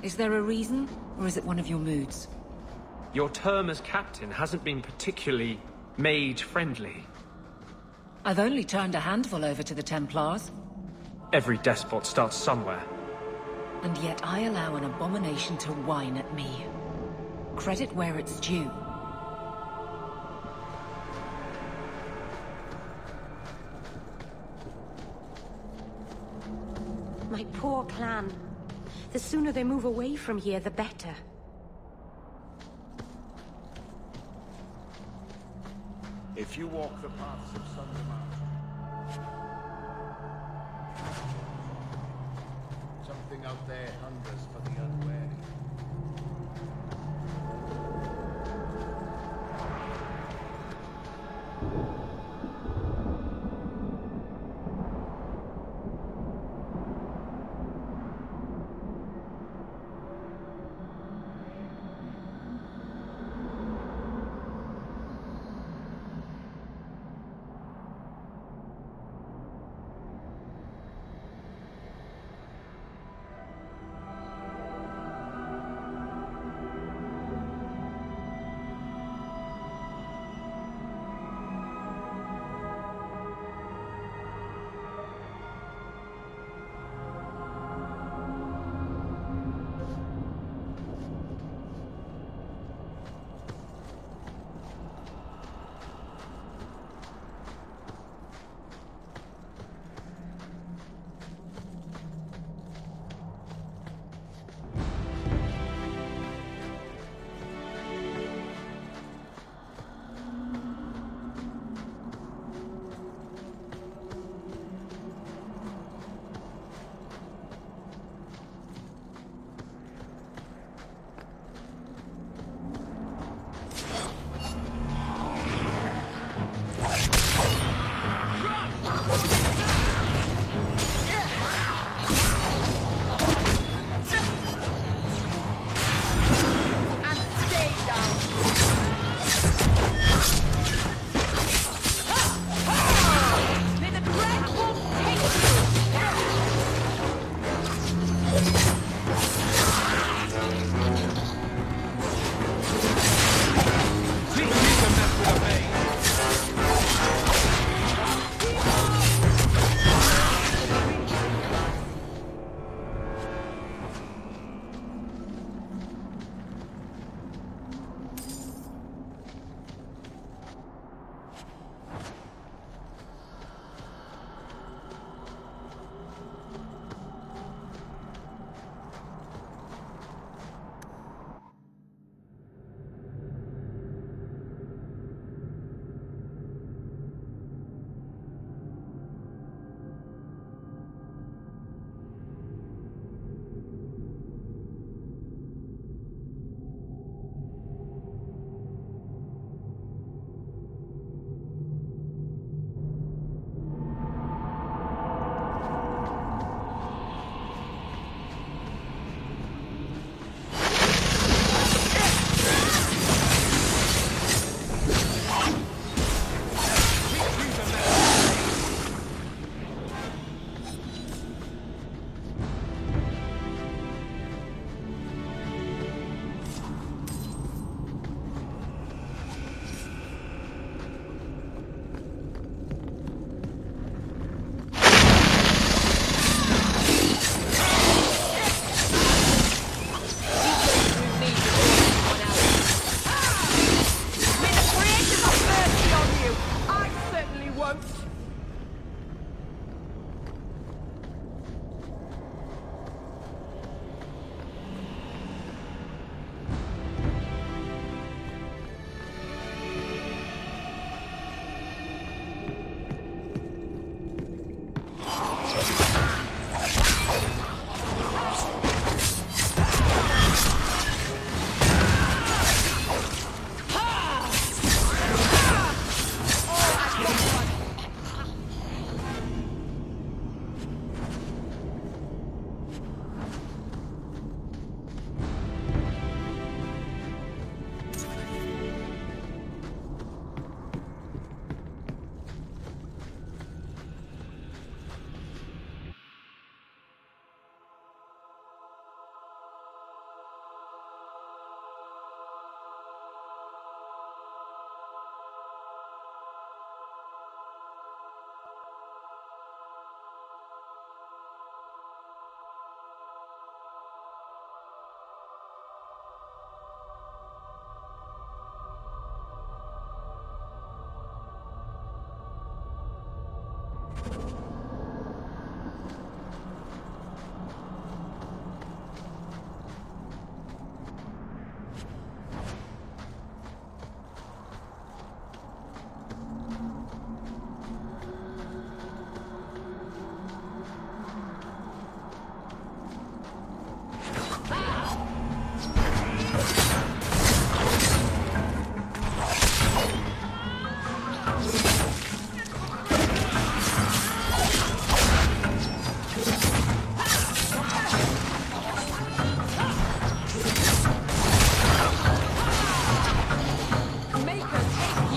Is there a reason, or is it one of your moods? Your term as captain hasn't been particularly mage-friendly. I've only turned a handful over to the Templars. Every despot starts somewhere. And yet I allow an abomination to whine at me. Credit where it's due. My poor clan. The sooner they move away from here, the better. If you walk the paths of Thunder Mountain, something out there hungers for the unwary.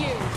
you!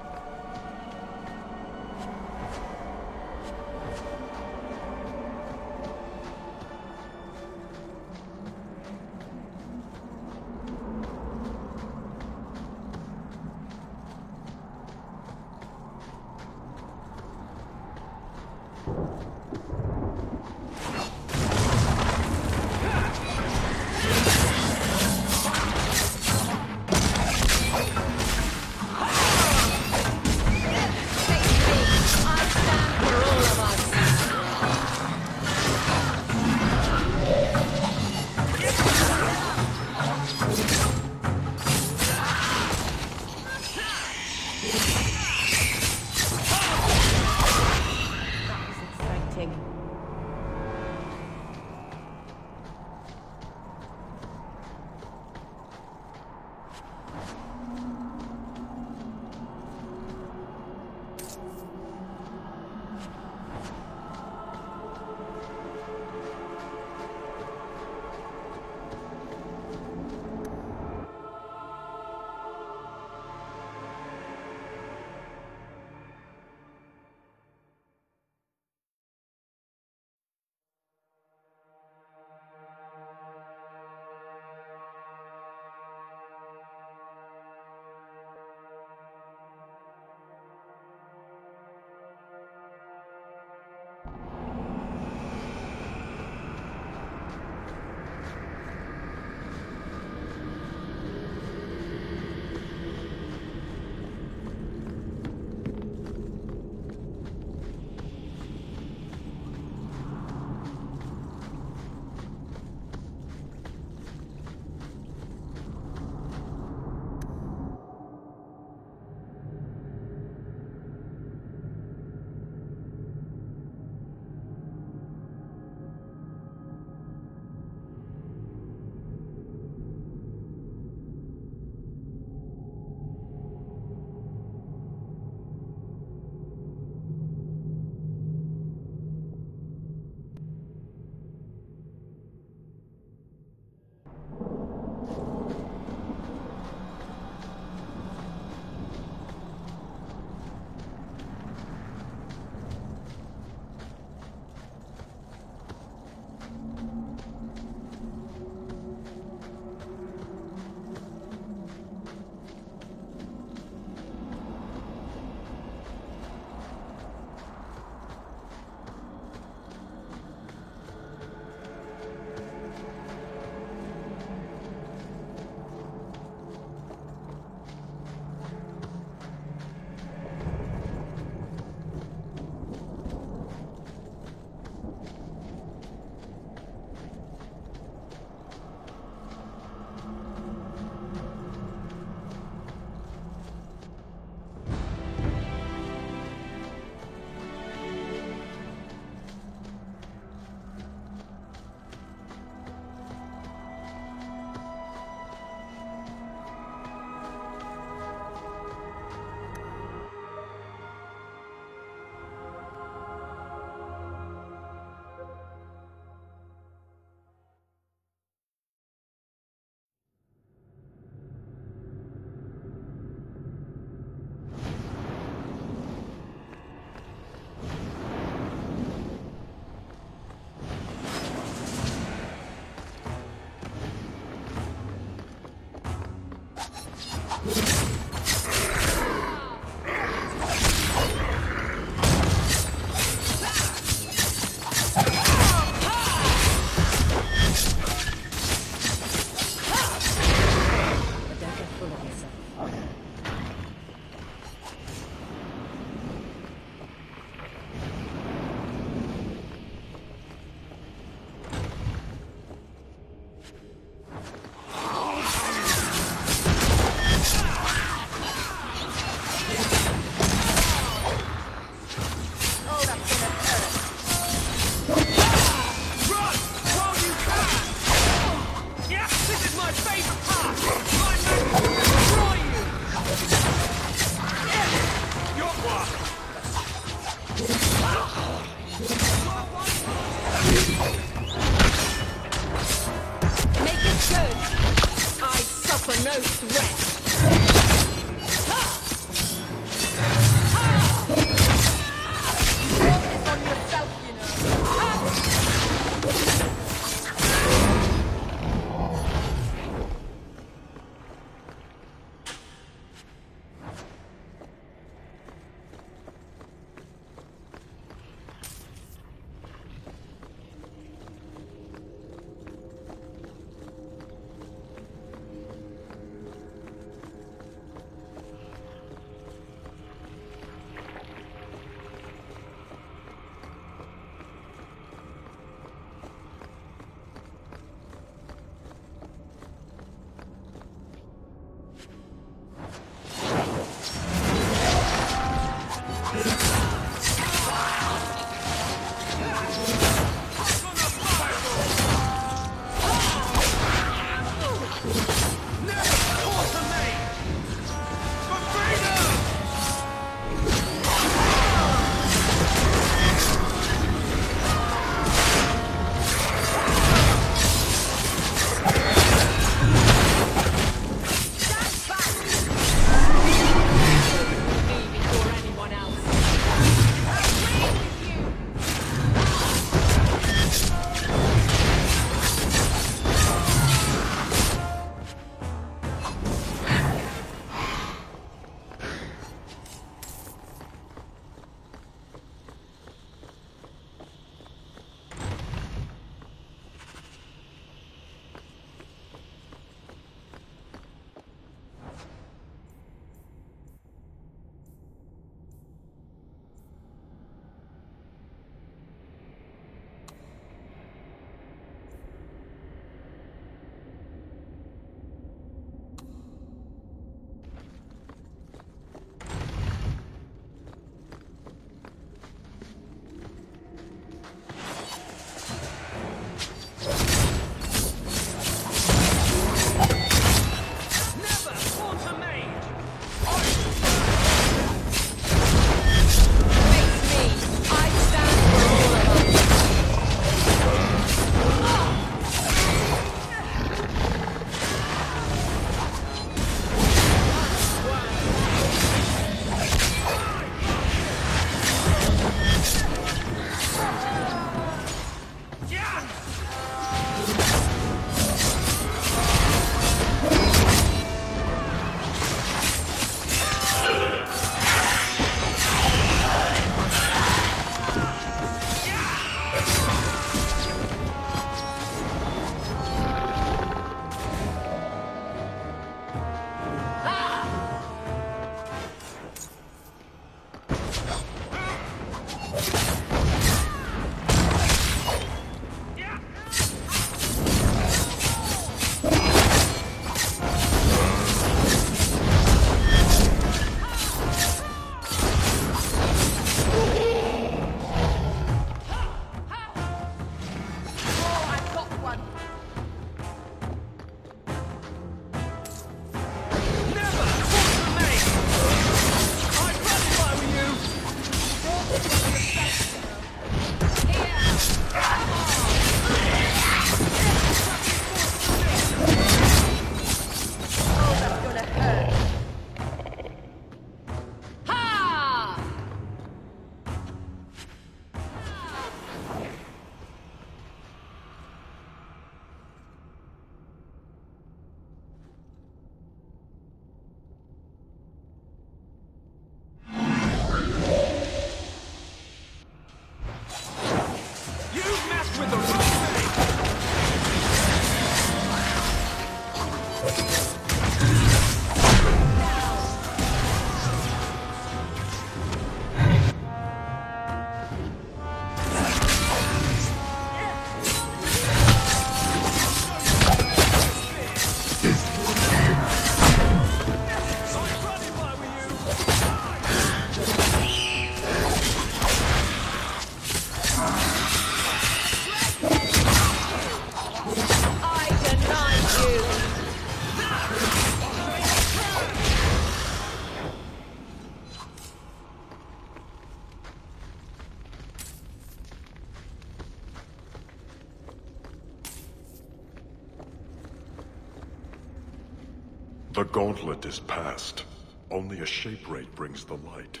The gauntlet is past. Only a shape rate brings the light.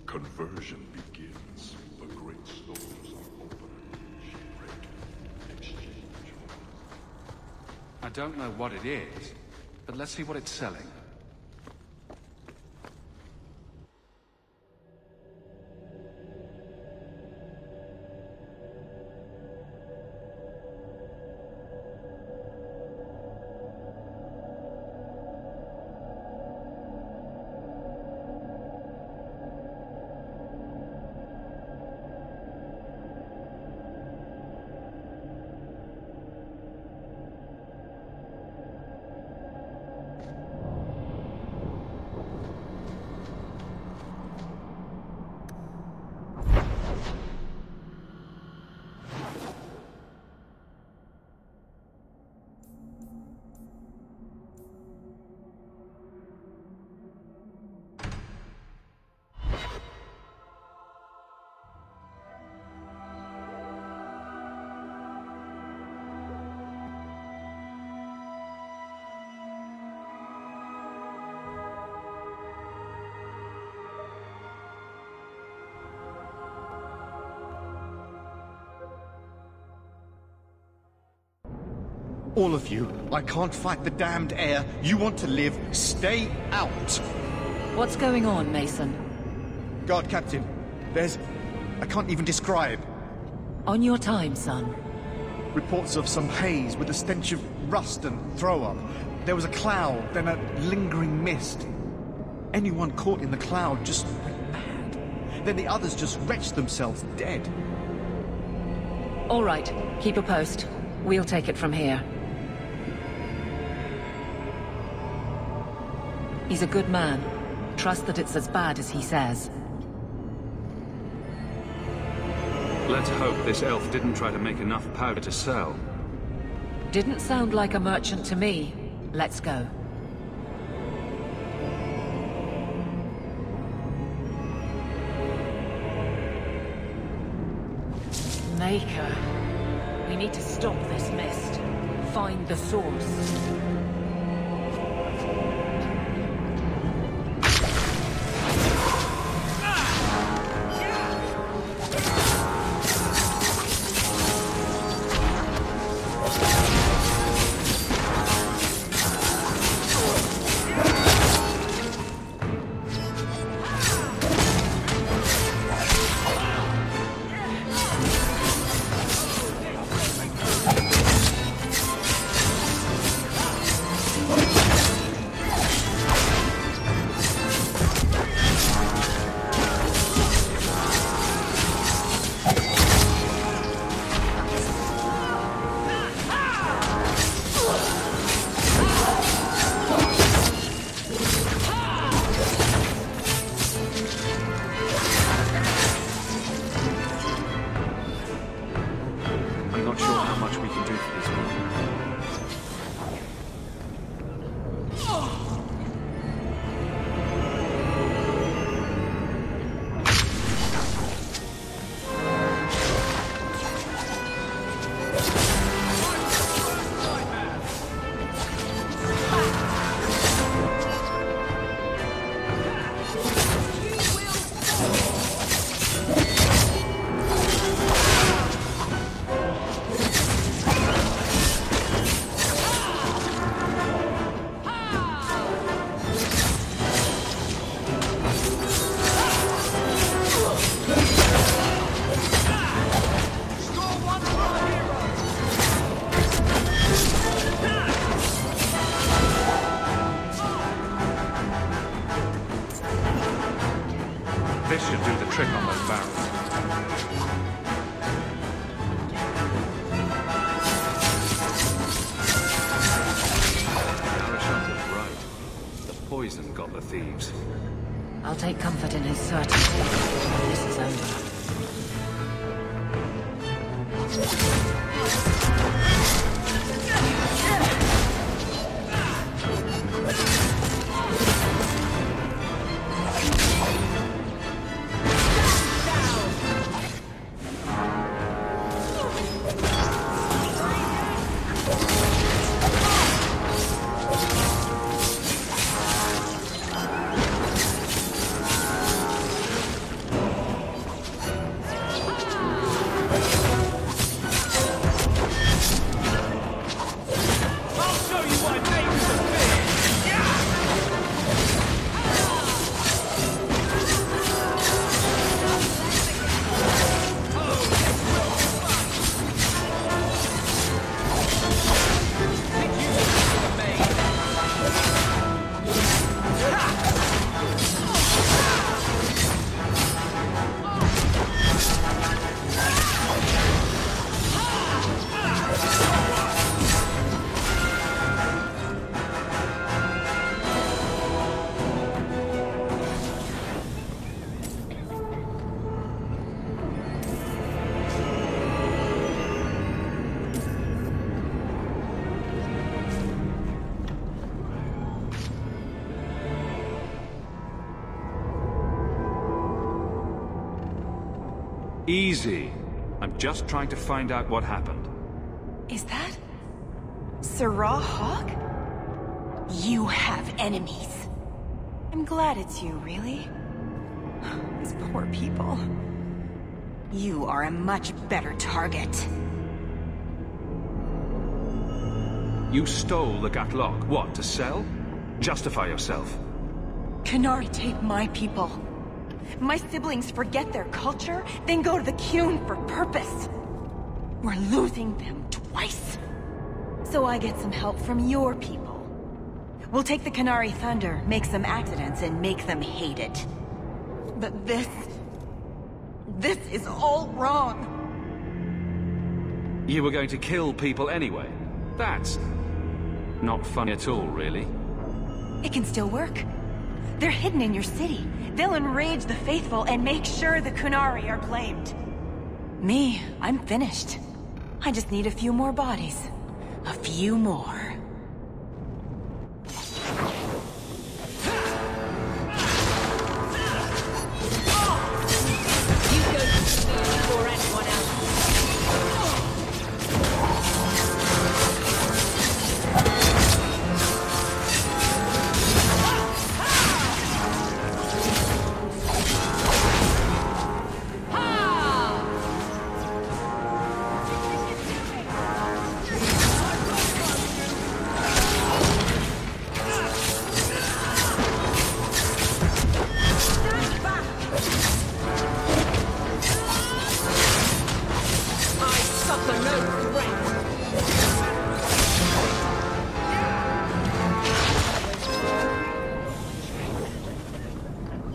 Conversion begins. The great souls are open. Shape rate. Exchange. I don't know what it is, but let's see what it's selling. All of you, I can't fight the damned air. You want to live, stay out. What's going on, Mason? Guard Captain, there's... I can't even describe. On your time, son. Reports of some haze with a stench of rust and throw-up. There was a cloud, then a lingering mist. Anyone caught in the cloud just went mad. Then the others just wretched themselves dead. All right, keep a post. We'll take it from here. He's a good man. Trust that it's as bad as he says. Let's hope this elf didn't try to make enough powder to sell. Didn't sound like a merchant to me. Let's go. Maker. We need to stop this mist. Find the source. I'll take comfort in his certainty. This is over. Easy. I'm just trying to find out what happened. Is that... Sirrah Hawk? You have enemies. I'm glad it's you, really. These poor people. You are a much better target. You stole the Gatlok. What, to sell? Justify yourself. Qunari take my people. My siblings forget their culture, then go to the Qun for purpose. We're losing them twice. So I get some help from your people. We'll take the Qunari thunder, make some accidents, and make them hate it. But this is all wrong. You were going to kill people anyway. That's not funny at all, really. It can still work. They're hidden in your city. They'll enrage the faithful and make sure the Qunari are blamed. Me, I'm finished. I just need a few more bodies. A few more.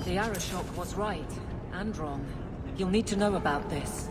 The Arishok was right, and wrong. You'll need to know about this.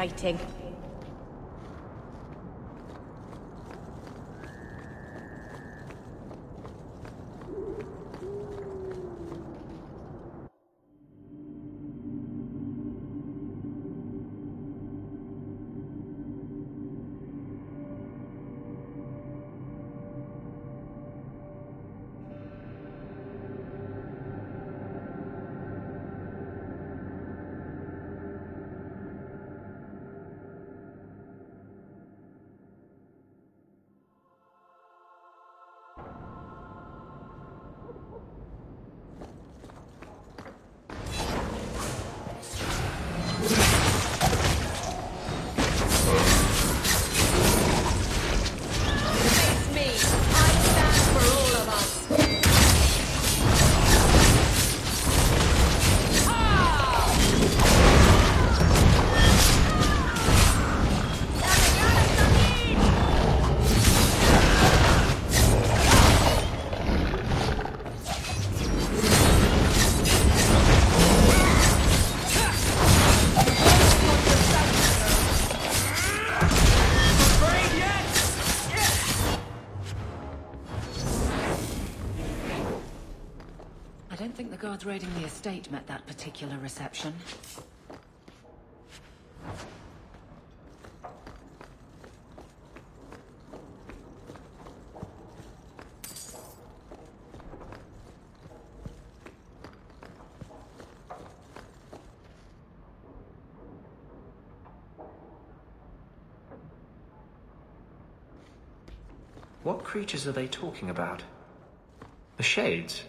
exciting. Guards raiding the estate met that particular reception. What creatures are they talking about? The Shades?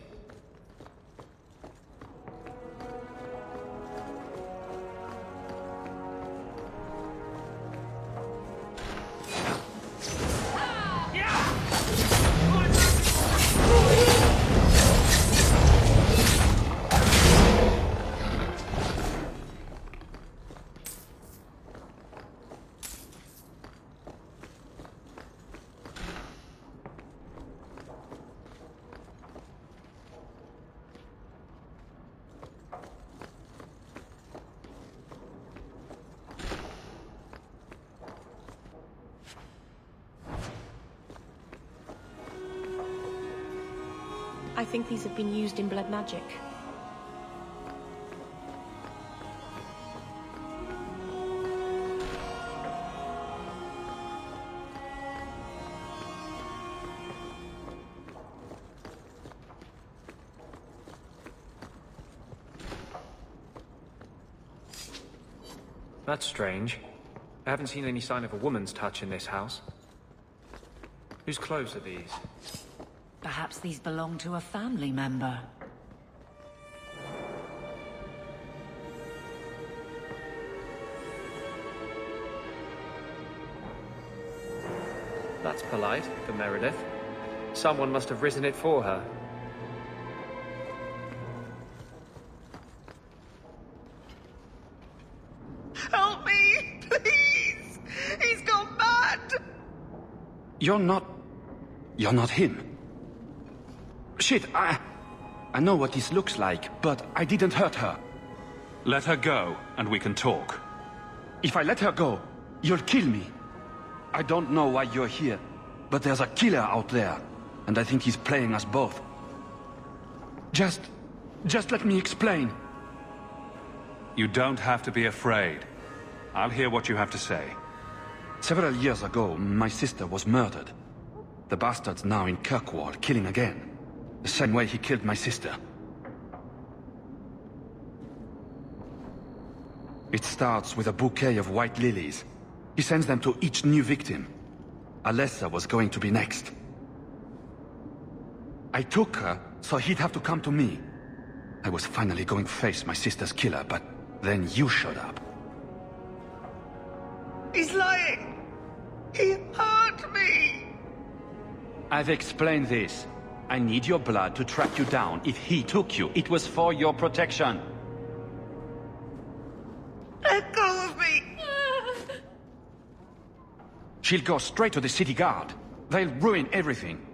I think these have been used in blood magic. That's strange. I haven't seen any sign of a woman's touch in this house. Whose clothes are these? Perhaps these belong to a family member. That's polite for Meredith. Someone must have written it for her. Help me, please! He's gone mad! You're not him. Shit, I know what this looks like, but I didn't hurt her. Let her go, and we can talk. If I let her go, you'll kill me. I don't know why you're here, but there's a killer out there, and I think he's playing us both. Just let me explain. You don't have to be afraid. I'll hear what you have to say. Several years ago, my sister was murdered. The bastard's now in Kirkwall, killing again. The same way he killed my sister. It starts with a bouquet of white lilies. He sends them to each new victim. Alessa was going to be next. I took her, so he'd have to come to me. I was finally going to face my sister's killer, but then you showed up. He's lying! He hurt me! I've explained this. I need your blood to track you down. If he took you, it was for your protection. Let go of me! She'll go straight to the city guard. They'll ruin everything.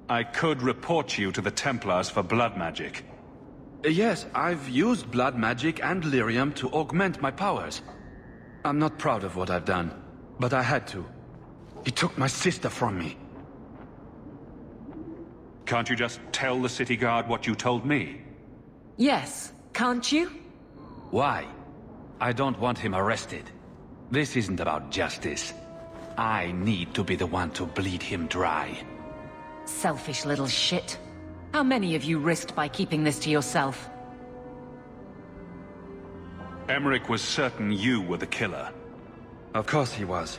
I could report you to the Templars for blood magic. Yes, I've used blood magic and lyrium to augment my powers. I'm not proud of what I've done, but I had to. He took my sister from me. Can't you just tell the city guard what you told me? Yes, can't you? Why? I don't want him arrested. This isn't about justice. I need to be the one to bleed him dry. Selfish little shit. How many of you risked by keeping this to yourself? Emmerich was certain you were the killer. Of course he was.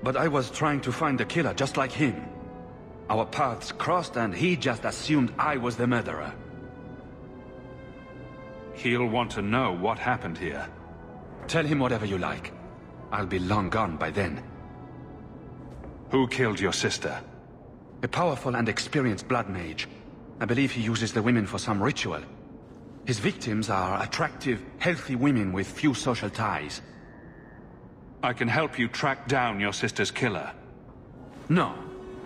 But I was trying to find the killer just like him. Our paths crossed and he just assumed I was the murderer. He'll want to know what happened here. Tell him whatever you like. I'll be long gone by then. Who killed your sister? A powerful and experienced blood mage. I believe he uses the women for some ritual. His victims are attractive, healthy women with few social ties. I can help you track down your sister's killer. No,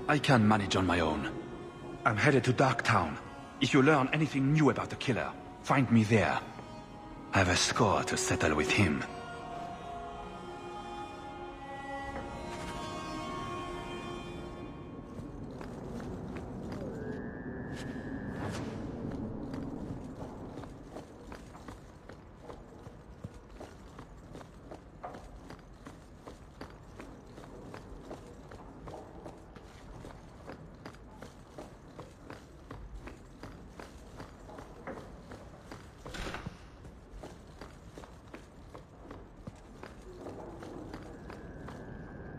I can manage on my own. I'm headed to Darktown. If you learn anything new about the killer, find me there. I have a score to settle with him.